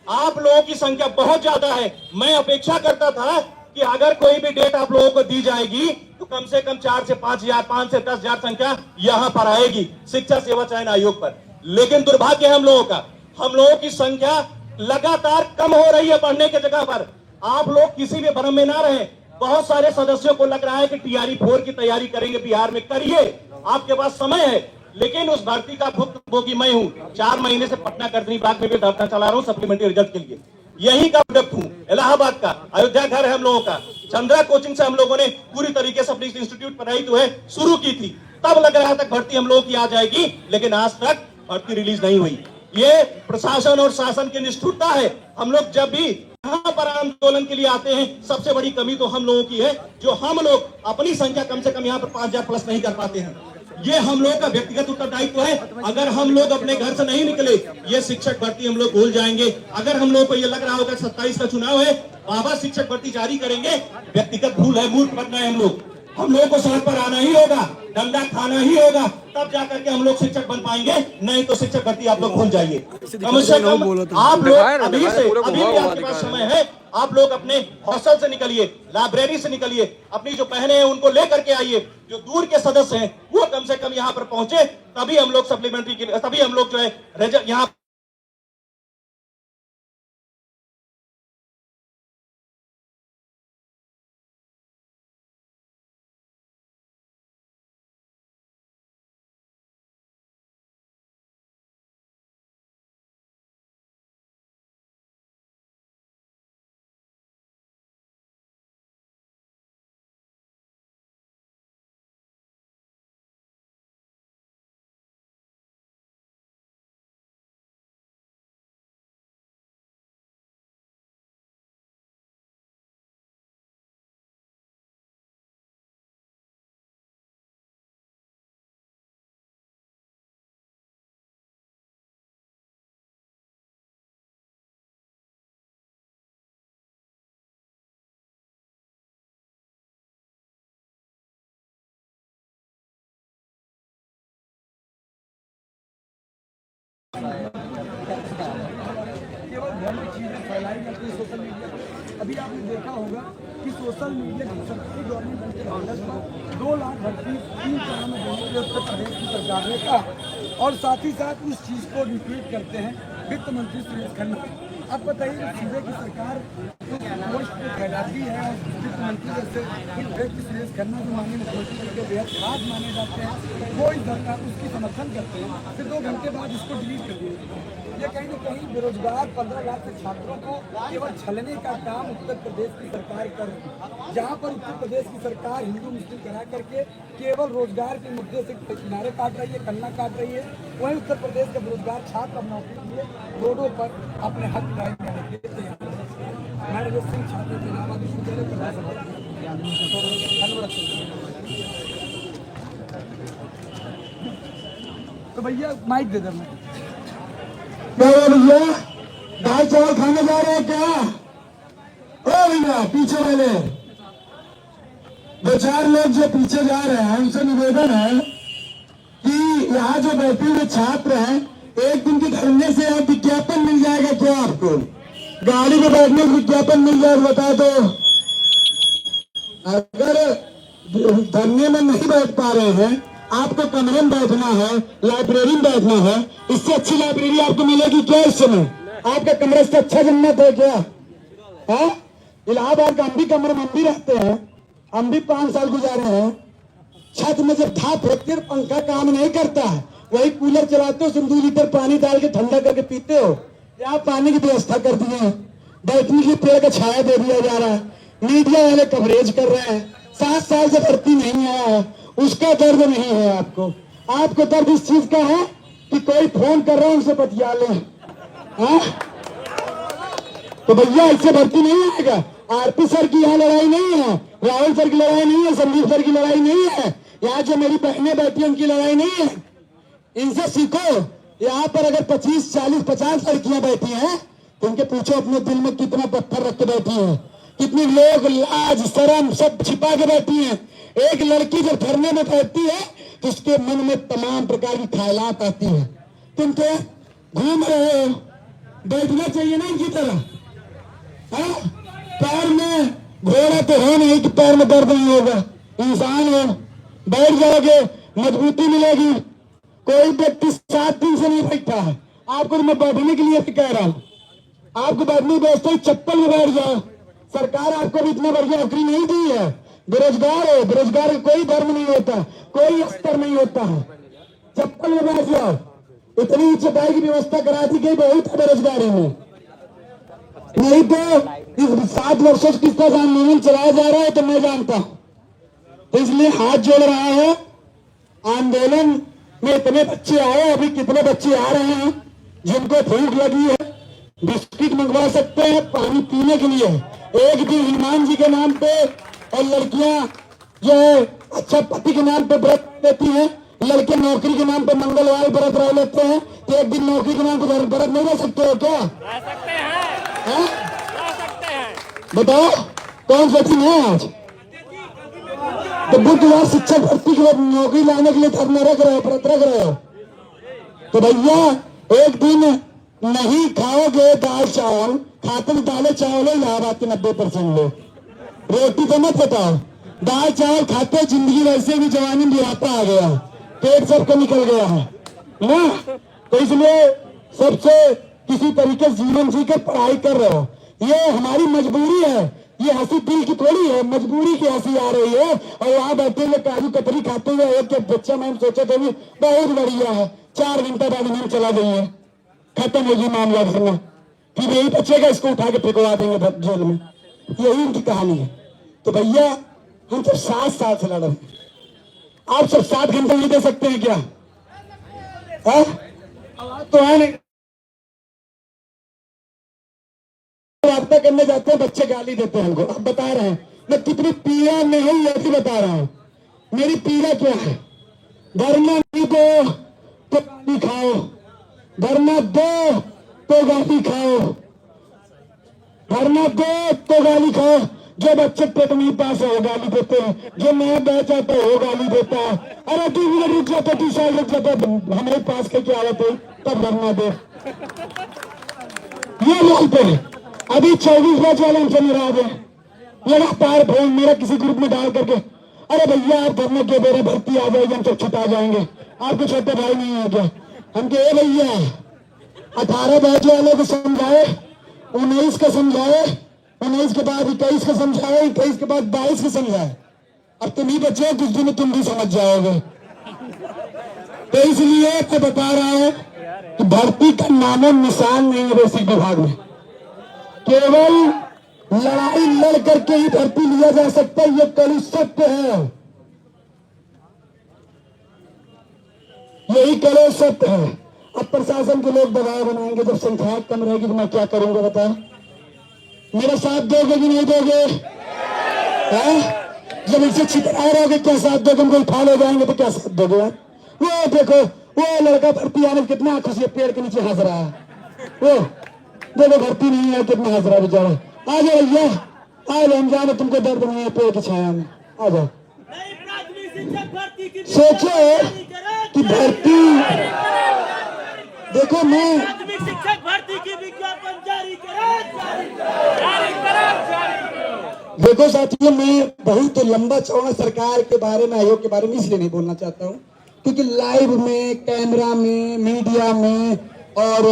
आप लोगों की संख्या बहुत ज्यादा है। मैं अपेक्षा करता था कि अगर कोई भी डेट आप लोगों को दी जाएगी तो कम से कम 4 से 5 हजार, 5 से 10 हजार संख्या यहाँ पर आएगी शिक्षा सेवा चयन आयोग पर। लेकिन दुर्भाग्य है हम लोगों की संख्या लगातार कम हो रही है बढ़ने की जगह पर। आप लोग किसी भी भ्रम में ना रहें। बहुत सारे सदस्यों को लग रहा है कि टीआरई 4 की तैयारी करेंगे बिहार में, करिए, आपके पास समय है। लेकिन उस भर्ती का भुक्तभोगी मैं हूं। 4 महीने से पटना कर्जनी बाग में भी धरना चला रहा हूं सप्लीमेंट्री रिजल्ट के लिए। यही का प्रोडक्ट हूं, इलाहाबाद का, अयोध्या घर है हम लोगों का। चंद्रा कोचिंग से हम लोगों ने पूरी तरीके से अपनी इंस्टीट्यूट पढ़ाई जो है शुरू की थी। तब लग रहा था भर्ती हम लोगों की आ जाएगी, लेकिन आज तक भर्ती रिलीज नहीं हुई। ये प्रशासन और शासन की निष्ठुरता है। हम लोग जब भी यहाँ पर आंदोलन के लिए आते हैं, सबसे बड़ी कमी तो हम लोगों की है, जो हम लोग अपनी संख्या कम से कम यहाँ पर 5000 प्लस नहीं कर पाते हैं। ये हम लोगों का व्यक्तिगत उत्तरदायित्व है। अगर हम लोग अपने घर से नहीं निकले, ये शिक्षक भर्ती हम लोग भूल जाएंगे। अगर हम लोग को ये लग रहा होगा 27 का चुनाव है, बाबा शिक्षक भर्ती जारी करेंगे, व्यक्तिगत भूल है, मूर्ख बनना है हम लोगों को सड़क पर आना ही होगा, डंडा खाना ही होगा, तब जाकर के हम लोग शिक्षक बन पाएंगे। नहीं तो शिक्षक भर्ती आप लोग भूल जाइए। कम से कम आप लोग अभी भी आपके पास समय है। आप लोग अपने हॉस्टल से निकलिए, लाइब्रेरी से निकलिए, अपनी जो बहनें हैं उनको लेकर के आइए। जो दूर के सदस्य हैं वो कम से कम यहाँ पर पहुंचे, तभी हम लोग सप्लीमेंट्री के लिए, तभी हम लोग जो है रिजल्ट यहाँ केवल भ्रामक चीजें फैलाई जाती है सोशल मीडिया पर। अभी आपने देखा होगा कि सोशल मीडिया की गवर्नमेंट के ऑर्डर पर 2 लाख भर्ती 3 चरणों में देने के उत्तर प्रदेश की सरकार ने कहा, और साथ ही साथ उस चीज़ को रिपीट करते हैं वित्त मंत्री सुरेश खन्ना। अब बताइए, सूबे की सरकार पोस्ट पे फैलाती है और वित्त मंत्री जैसे व्यक्ति सुरेश खन्ना जो माननीय मुख्यमंत्री के बेहद खास माने जाते हैं, वो इस सरकार उसकी समर्थन करते हैं, फिर 2 घंटे बाद इसको डिलीट कर दिया। ये कहीं न कहीं बेरोजगार 15 लाख से छात्रों को केवल छलने का काम उत्तर प्रदेश की सरकार कर रही है। जहाँ पर उत्तर प्रदेश की सरकार हिंदू मुस्लिम करा करके केवल रोजगार के मुद्दे से किनारे काट रही है, कन्ना काट रही है, वहीं उत्तर प्रदेश के बेरोजगार छात्र अब नौकरी के लिए रोडों पर अपने हक ड्राइव करने के लिए तैयार है। मैं रजत सिंह छात्र इलाहाबाद विश्वविद्यालय तो भैया माइक दे दे। क्या भैया दाल चावल खाने जा रहे हैं क्या? ओ भैया पीछे वाले 2-4 लोग जो पीछे जा रहे हैं, उनसे निवेदन है कि यहाँ जो बैठे हुए छात्र हैं एक दिन के धरने से आप विज्ञापन मिल जाएगा क्या आपको? गाड़ी में बैठने का विज्ञापन मिल जाएगा, बता दो। अगर धरने में नहीं बैठ पा रहे हैं, आपको कमरे में बैठना है, लाइब्रेरी में बैठना है, इससे अच्छी लाइब्रेरी आपको मिलेगी क्या इस समय? आपका कमरा से अच्छा जन्नत है क्या? है? इलाहाबाद का हम भी कमरे में हम भी रहते हैं, हम भी 5 साल गुजारे हैं। छत में जब धाप होती है, पंखा काम नहीं करता है, वही कूलर चलाते हो, उसमें 2 लीटर पानी डाल के ठंडा करके पीते हो। यहाँ पानी की व्यवस्था कर दी है, बैठने के पेड़ का छाया दे दिया जा रहा है, मीडिया वाले कवरेज कर रहे हैं। 7 साल से भर्ती नहीं आया है, उसका दर्द नहीं है आपको। आपको दर्द इस चीज का है कि कोई फोन कर रहा है, उनसे बतिया ले। तो भैया इससे भर्ती नहीं आएगा। आरपी सर की यहाँ लड़ाई नहीं है, राहुल सर की लड़ाई नहीं है, संदीप सर की लड़ाई नहीं है, यहाँ जो मेरी बहनें बैठी हैं उनकी लड़ाई नहीं है। इनसे सीखो। यहाँ पर अगर 25, 40, 50 लड़कियां बैठी हैं तो उनके पूछो अपने दिल में कितना पत्थर रख के बैठी हैं, कितनी लोग लाज शर्म सब छिपा के बैठी हैं। एक लड़की जब धरने में बैठती है तो उसके मन में तमाम प्रकार की ख्यालात आती है। तुम तो घूम रहे हो, बैठना चाहिए ना इनकी तरह। पैर में घोड़ा तो है नहीं कि पैर में दर्द नहीं होगा, इंसान हो, बैठ जाओगे मजबूती मिलेगी। कोई व्यक्ति 7 दिन से नहीं बैठा है, आपको तो मैं बैठने के लिए भी कह रहा हूँ। आपको बैठने की व्यवस्था ही चप्पल में बैठ जाओ। सरकार आपको भी इतना बढ़िया नौकरी नहीं दी है। बेरोजगार हो, बेरोजगार का कोई धर्म नहीं होता, कोई स्तर नहीं होता है, चप्पल में बैठ जाओ। इतनी चटाई की व्यवस्था करा दी गई, बहुत है बेरोजगारी में। नहीं तो इस 7 वर्षों से किस तरह आंदोलन चलाया जा रहा है तो मैं जानता हूं। तो इसलिए हाथ जोड़ रहा है। आंदोलन में इतने बच्चे आए, अभी कितने बच्चे आ रहे हैं जिनको भूख लगी है, बिस्किट मंगवा सकते हैं पानी पीने के लिए। एक दिन हनुमान जी के नाम पे और लड़कियां जो अच्छा पति के नाम पे व्रत लेती हैं, लड़के नौकरी के नाम पे मंगलवार व्रत रह लेते हैं, तो एक दिन नौकरी के नाम पे व्रत नहीं रह सकते हो क्या? रह सकते हैं, रह सकते हैं। बताओ कौन सा दिन है आज? तो बुधवार शिक्षक भर्ती के लिए नौकरी लाने के लिए धरना रख रहे हो, व्रत रख रहे हो। तो भैया एक दिन नहीं खाओगे दाल चावल, खाते में दालें चावल इलाहाबाद के 90% लोग, रोटी तो मत बताओ, दाल चावल खाते जिंदगी वैसे भी जवानी में बुढ़ापा आ गया, पेट सबका निकल गया है ना। तो इसलिए सबसे किसी तरीके से जीवन जीकर पढ़ाई कर रहे हो, ये हमारी मजबूरी है, ये हंसी दिल की थोड़ी है, मजबूरी की हंसी आ रही है। और वहां बैठे हुए काजू कतरी खाते हुए एक बच्चा मैंने सोचा था भी बहुत बढ़िया है, 4 घंटा बाद मैंने चला गई है, खत्म होगी मामला धरना, फिर यही बच्चेगा इसको उठा के फेंकवा देंगे जेल में। यही उनकी कहानी है। तो भैया हम सब 7 साल से लड़ रहे हैं, आप सब 7 घंटे नहीं दे सकते हैं क्या? तो है नहीं, वार्ता करने जाते हैं बच्चे गाली देते हैं हमको। अब बता रहे हैं मैं कितनी पीड़ा नहीं, ये भी बता रहा हूं मेरी पीड़ा क्या है। धरना नहीं दो तो गाली खाओ, धरना दो तो गाली खाओ, धरना दो तो गाली खाओ। जो बच्चे टेट नहीं पास है वो गाली देते हैं, जो नया बैच आता है वो गाली देता है। अरे 2 मिनट रुक जाता, 2 साल रुक जाता, हमें पास करके आवत है तब धरना दे, ये बोलते हैं। अभी 24 बैच वाले हमसे नाराज है, लगातार फोन मेरा किसी ग्रुप में डाल करके, अरे भैया आप धरना क्यों दे रहे, भर्ती आ जाएगी हम तो छुटा जाएंगे, आपके छोटे भाई नहीं है क्या? हम कहे भैया 18 बैच वालों को समझाए, 19 का समझाए, 19 के बाद 21 का समझाए, 21 के बाद 22 का समझाए। अब तुम ही बच्चे कुछ दिन तुम भी समझ जाओगे। तो इसलिए मैं बता रहा हूं कि भर्ती का नामो निशान नहीं है बेसिक विभाग में, केवल लड़ाई लड़ करके ही भर्ती लिया जा सकता है, ये कलुष सत्य है, यही कलुष सत्य है। अब प्रशासन के लोग दबाव बनाएंगे, जब संख्या कम रहेगी तो मैं क्या करूंगा बताओ? मेरा साथ दोगे कि नहीं दोगे? जब इसे छितरा रहोगे क्या साथ दोगे? हमको उठा ले जाएंगे तो क्या साथ दोगे? वो देखो वो लड़का भर्ती आने कितना खुशी है, पेड़ के नीचे हंस रहा है, वो देखो भर्ती नहीं है कितना हंस रहा है बेचारा। आ जाओ भैया, आ जाओ, हम जाने तुमको दर्द नहीं है पेड़ की छाया में, आ जाओ। सोचो कि भर्ती देखो मैं प्राथमिक शिक्षक भर्ती की विज्ञापन जारी करो। देखो साथियों, मैं बहुत लंबा चौड़ा सरकार के बारे में, आयोग के बारे में इसलिए नहीं बोलना चाहता हूँ क्योंकि लाइव में, कैमरा में, मीडिया में और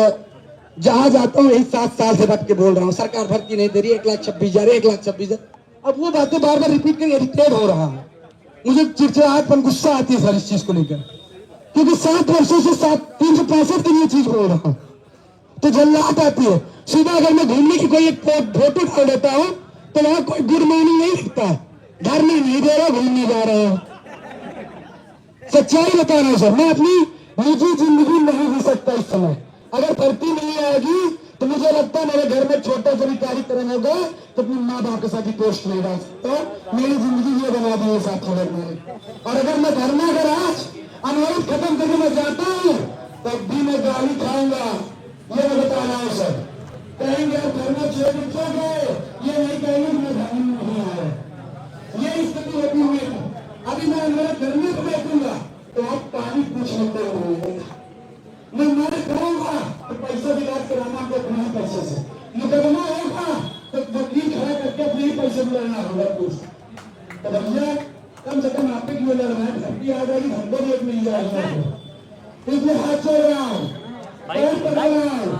जहां जाता हूँ यही 7 साल से रख के बोल रहा हूँ सरकार भर्ती नहीं दे रही, 1,26,000 1,26,000। अब वो बातें बार बार रिपीट कर इरिटेट हो रहा है, मुझे चिड़चिड़ाहटपन, गुस्सा आती है सर इस चीज को लेकर, क्योंकि 7 वर्षों से 365 दिन ये चीज बोल रहा हूँ तो जल्लाहट आती है। सुबह अगर मैं घूमने की कोई एक फोटो डाल देता हूँ तो वहां कोई गुड मॉर्निंग नहीं लिखता, घर में नहीं दे रहा, घूमने जा रहे हो। सच्चाई बता रहा हूँ सर, मैं अपनी निजी जिंदगी नहीं जी सकता इस समय। अगर भर्ती नहीं आएगी तो मुझे लगता है मेरे घर में छोटा सा भी कार्यक्रम होगा तो अपनी माँ बाप के साथ ही पोस्ट नहीं डाल सकता। मेरी जिंदगी ये बना दी है साथियों मेरे। और अगर मैं घर में अगर आज अनुरोध खत्म करके मैं जाता हूँ तब भी मैं गाली खाऊंगा, ये मैं बता रहा हूँ सर। कहेंगे आप घर में छोड़ गए, ये नहीं कहेंगे मैं घर में नहीं आया, ये स्थिति होती हुई है। अभी मैं मेरे घर में बैठूंगा तो आप पानी पूछ लेते हो, मैं मर करूंगा तो पैसा भी इलाज कराना आपको अपने पैसे से, मुकदमा होगा तो वकील खड़ा करके अपने ही पैसे में लड़ना होगा कुछ। तो भैया कम से कम आपके क्यों लड़ रहे हैं, भर्ती आ जाएगी, हमको भी एक मिल जाएगा। इसलिए हाथ छोड़ रहा हूँ, पैर पकड़ रहा हूँ,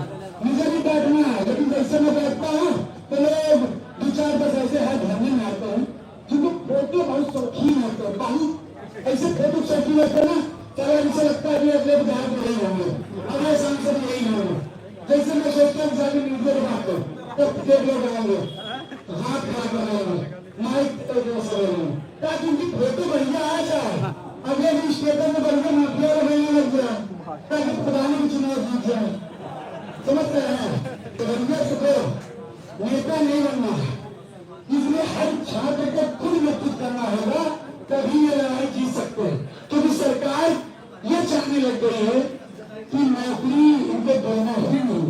मुझे भी बैठना है, लेकिन जैसे मैं बैठता हूँ तो लोग 2-4 ऐसे हाथ धरने में आते हैं क्योंकि फोटो बहुत शौकीन होते हैं, बहुत ऐसे फोटो शौकीन होते हैं ना, चलो इनसे लगता है अगले विधायक यही होंगे, अगले सांसद यही होंगे। जैसे मैं सोचता हूँ जाके मीडिया में बात करूँ तो देख लोग आएंगे, हाथ खड़ा करेंगे, माइक ताकि उनकी फोटो बढ़िया आ जाए, अगले दिन स्टेटर में बढ़िया माफिया रहने लग जाए ताकि प्रधानी की चुनाव जीत जाए। समझ रहे हैं? तो बढ़िया सुखो नेता नहीं बनना है, इसलिए हर छात्र को खुद नेतृत्व करना होगा, तभी ये लड़ाई जीत सकते हैं। क्योंकि सरकार ये चाहने लग गई है कि नौकरी इनके देना ही नहीं,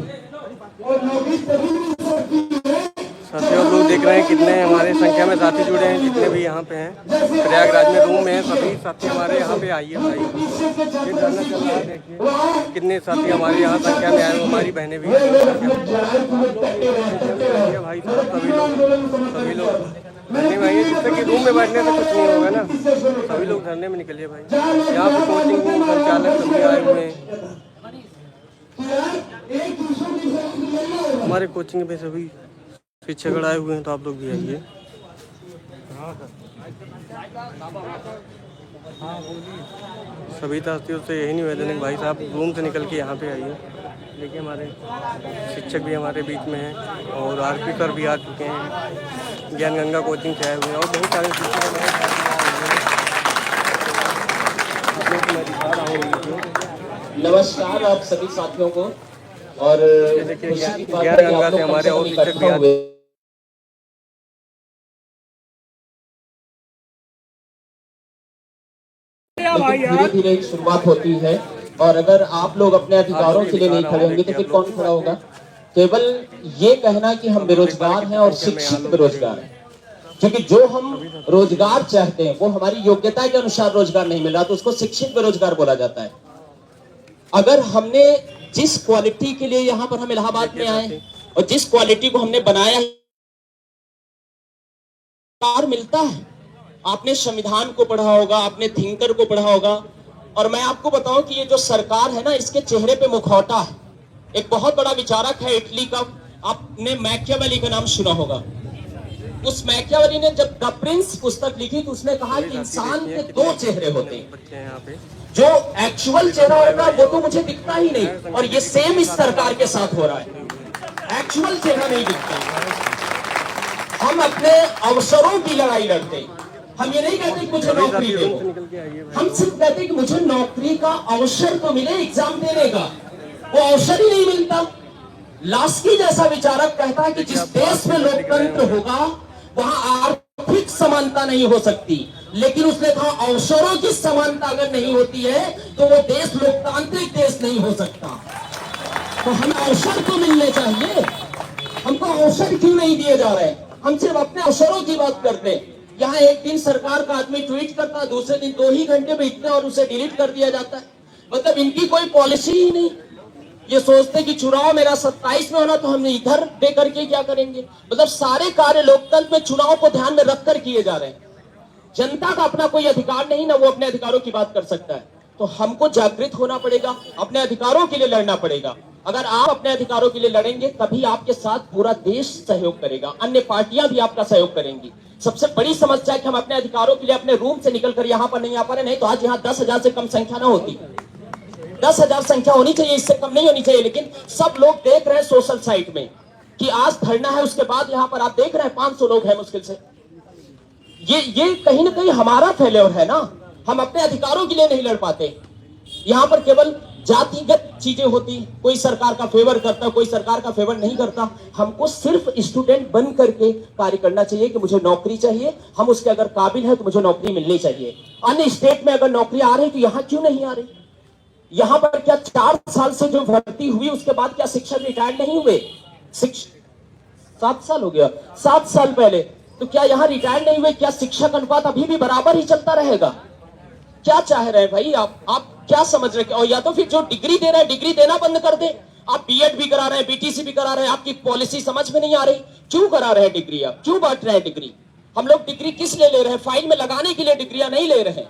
और नौकरी तभी मिल सकती है। साथियों आप लोग देख रहे हैं कितने हमारे संख्या में साथी जुड़े हैं, जितने भी यहाँ पे हैं प्रयागराज में रूम में हैं, सभी साथी हमारे यहाँ पे आइए भाई। ये धरना चल रहा है, देखिए कितने साथी हमारे यहाँ संख्या में आए, हमारी बहनें भी भाई साहब, सभी लोग धरने में आइए, जिससे कि रूम में बैठने से कुछ नहीं होगा ना, सभी लोग धरने में निकलिए भाई। यहाँ पे कोचिंग संचालक सभी आए हुए हैं, हमारे कोचिंग पे सभी शिक्षक आए हुए हैं, तो आप लोग भी आइए। सभी साथियों से यही निवेदन है भाई साहब रूम से निकल के यहाँ पे आइए। देखिए हमारे शिक्षक भी हमारे बीच में हैं और आरपी सर भी आ चुके हैं, ज्ञान गंगा कोचिंग से आए हुए हैं और बहुत सारे शिक्षक हमारे नमस्कार आप सभी साथियों को। और देखिए ज्ञान गंगा से हमारे और शिक्षक भी आए। धीरे धीरे एक शुरुआत होती है, और अगर आप लोग अपने अधिकारों के लिए नहीं खड़े होंगे तो फिर कौन खड़ा होगा। केवल ये कहना कि हम बेरोजगार हैं और शिक्षित बेरोजगार हैं, क्योंकि जो हम रोजगार चाहते हैं वो हमारी योग्यता के अनुसार रोजगार नहीं मिल रहा तो उसको शिक्षित बेरोजगार बोला जाता है। अगर हमने जिस क्वालिटी के लिए यहाँ पर हम इलाहाबाद में आए और जिस क्वालिटी को हमने बनाया मिलता है, आपने संविधान को पढ़ा होगा, आपने थिंकर को पढ़ा होगा, और मैं आपको बताऊं कि ये जो सरकार है ना, इसके चेहरे पे मुखौटा है। एक बहुत बड़ा विचारक है इटली का, आपने मैकियावेली का नाम सुना होगा। उस मैकियावेली ने जब द प्रिंस पुस्तक लिखी तो उसने कहा कि इंसान के 2 चेहरे होते हैं, जो एक्चुअल चेहरा होगा वो तो मुझे दिखता ही नहीं, और ये सेम इस सरकार के साथ हो रहा है, एक्चुअल चेहरा नहीं दिखता। हम अपने अवसरों की लड़ाई लड़ते हैं, हम ये नहीं कहते कि मुझे नौकरी दे, हम सिर्फ कहते हैं कि मुझे नौकरी का अवसर तो मिले, एग्जाम देने का वो अवसर ही नहीं मिलता। लास्की जैसा विचारक कहता है कि जिस देश में लोकतंत्र होगा वहां आर्थिक समानता नहीं हो सकती, लेकिन उसने कहा अवसरों की समानता अगर नहीं होती है तो वो देश लोकतांत्रिक देश नहीं हो सकता। तो हमें अवसर तो मिलने चाहिए, हमको अवसर क्यों नहीं दिए जा रहे? हम सिर्फ अपने अवसरों की बात करते हैं। यहाँ एक दिन सरकार का आदमी ट्वीट करता है, दूसरे दिन 2 ही घंटे में इतना और उसे डिलीट कर दिया जाता है। मतलब इनकी कोई पॉलिसी ही नहीं। ये सोचते कि चुनाव मेरा 27 में होना तो हम इधर दे करके क्या करेंगे। मतलब सारे कार्य लोकतंत्र में चुनाव को ध्यान में रखकर किए जा रहे हैं। जनता का अपना कोई अधिकार नहीं ना वो अपने अधिकारों की बात कर सकता है। तो हमको जागृत होना पड़ेगा, अपने अधिकारों के लिए लड़ना पड़ेगा। अगर आप अपने अधिकारों के लिए लड़ेंगे तभी आपके साथ पूरा देश सहयोग करेगा, अन्य पार्टियां भी आपका सहयोग करेंगी। सबसे बड़ी समस्या है कि हम अपने अधिकारों के लिए अपने रूम से निकलकर यहाँ पर नहीं आ पा रहे, नहीं तो आज यहाँ 10,000 से कम संख्या ना होती। 10,000 संख्या होनी चाहिए, इससे कम नहीं होनी चाहिए। लेकिन सब लोग देख रहे हैं सोशल साइट में कि आज धरना है, उसके बाद यहाँ पर आप देख रहे हैं 500 लोग हैं मुश्किल से। ये कहीं ना कहीं हमारा फेल्योर है ना, हम अपने अधिकारों के लिए नहीं लड़ पाते। यहाँ पर केवल जातिगत चीजें होती, कोई सरकार का फेवर करता, कोई सरकार का फेवर नहीं करता। हमको सिर्फ स्टूडेंट बन करके कार्य करना चाहिए कि मुझे नौकरी चाहिए, हम उसके अगर काबिल है तो मुझे नौकरी मिलनी चाहिए। अन्य स्टेट में अगर नौकरी आ रही तो यहाँ क्यों नहीं आ रही? यहाँ पर क्या 4 साल से जो भर्ती हुई उसके बाद क्या शिक्षक रिटायर्ड नहीं हुए? 7 साल हो गया, 7 साल पहले, तो क्या यहाँ रिटायर्ड नहीं हुए? क्या शिक्षक अनुपात अभी भी बराबर ही चलता रहेगा? क्या चाह रहे हैं भाई आप क्या समझ रहे हैं? और या तो फिर जो डिग्री दे रहे हैं डिग्री देना बंद कर दे। आप बीएड भी करा रहे हैं, बीटीसी भी करा रहे हैं, आपकी पॉलिसी समझ में नहीं आ रही। क्यों करा रहे हैं डिग्री? आप क्यों बांट रहे हैं डिग्री? हम लोग डिग्री किस लिए ले रहे हैं? फाइल में लगाने के लिए डिग्रियां नहीं ले रहे हैं।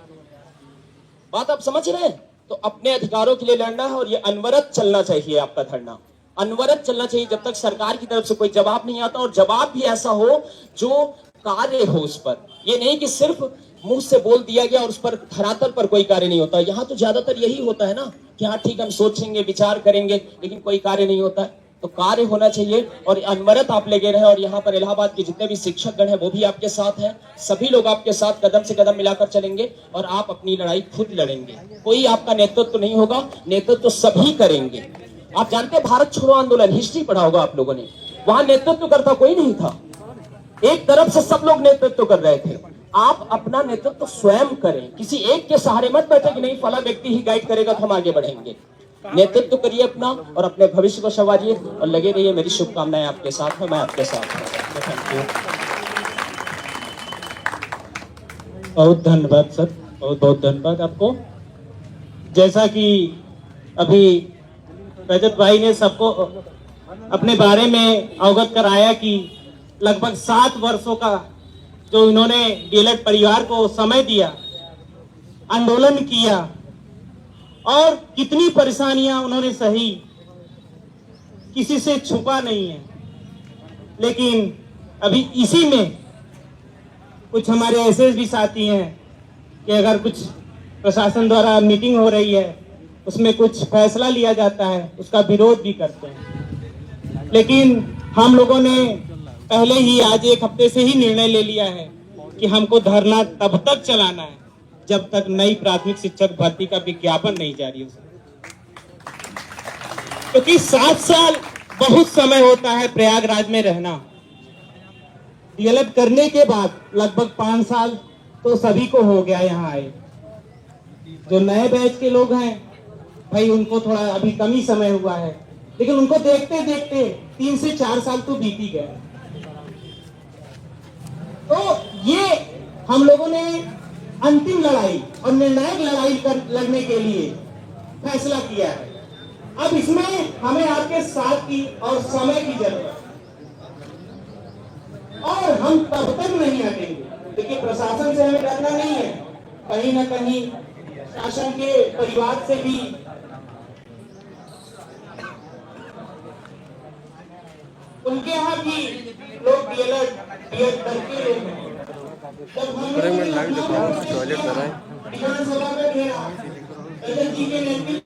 बात आप समझ रहे हैं? तो अपने अधिकारों के लिए लड़ना है और ये अनवरत चलना चाहिए। आपका धरना अनवरत चलना चाहिए जब तक सरकार की तरफ से कोई जवाब नहीं आता, और जवाब भी ऐसा हो जो कार्य हो उस पर। ये नहीं कि सिर्फ मुंह से बोल दिया गया और उस पर धरातल पर कोई कार्य नहीं होता। यहाँ तो ज्यादातर यही होता है ना कि हाँ ठीक हम सोचेंगे विचार करेंगे लेकिन कोई कार्य नहीं होता है। तो कार्य होना चाहिए और अनवरत आप लगे रहे। और यहाँ पर इलाहाबाद के जितने भी शिक्षकगण हैं वो भी आपके साथ हैं, सभी लोग आपके साथ कदम से कदम मिलाकर चलेंगे और आप अपनी लड़ाई खुद लड़ेंगे। कोई आपका नेतृत्व नहीं होगा, नेतृत्व सभी करेंगे। आप जानते हैं भारत छोड़ो आंदोलन, हिस्ट्री पढ़ा होगा आप लोगों ने, वहां नेतृत्व करता कोई नहीं था, एक तरफ से सब लोग नेतृत्व कर रहे थे। आप अपना नेतृत्व स्वयं करें, किसी एक के सहारे मत बैठे कि नहीं फला व्यक्ति ही गाइड करेगा तो हम आगे बढ़ेंगे। नेतृत्व करिए अपना और अपने भविष्य को संवारिए और लगे रहिए। मेरी शुभकामनाएं आपके साथ है, मैं आपके साथ हूं। Thank you. बहुत धन्यवाद सर, बहुत बहुत धन्यवाद आपको। जैसा कि अभी रजत भाई ने सबको अपने बारे में अवगत कराया कि लगभग 7 वर्षों का जो इन्होंने डीएलएड परिवार को समय दिया, आंदोलन किया और कितनी परेशानियां उन्होंने सही, किसी से छुपा नहीं है। लेकिन अभी इसी में कुछ हमारे ऐसे भी साथी हैं कि अगर कुछ प्रशासन द्वारा मीटिंग हो रही है उसमें कुछ फैसला लिया जाता है उसका विरोध भी करते हैं। लेकिन हम लोगों ने पहले ही आज 1 हफ्ते से ही निर्णय ले लिया है कि हमको धरना तब तक चलाना है जब तक नई प्राथमिक शिक्षक भर्ती का विज्ञापन नहीं जारी हो सकता। क्योंकि 7 साल बहुत समय होता है प्रयागराज में रहना। डीएलएड करने के बाद लगभग 5 साल तो सभी को हो गया यहाँ आए। जो नए बैच के लोग हैं भाई उनको थोड़ा अभी कम ही समय हुआ है, लेकिन उनको देखते देखते 3 से 4 साल तो बीत ही गए। तो ये हम लोगों ने अंतिम लड़ाई और निर्णायक लड़ाई लड़ने के लिए फैसला किया है। अब इसमें हमें आपके साथ की और समय की जरूरत है और हम तब तक नहीं हटेंगे। देखिए प्रशासन से हमें डरना नहीं है, कहीं ना कहीं शासन के परिवार से भी उनके यहाँ भी लोग डीएलएड करके लोग हैं। जब हम विधानसभा में घेरा, जी के नेतृत्व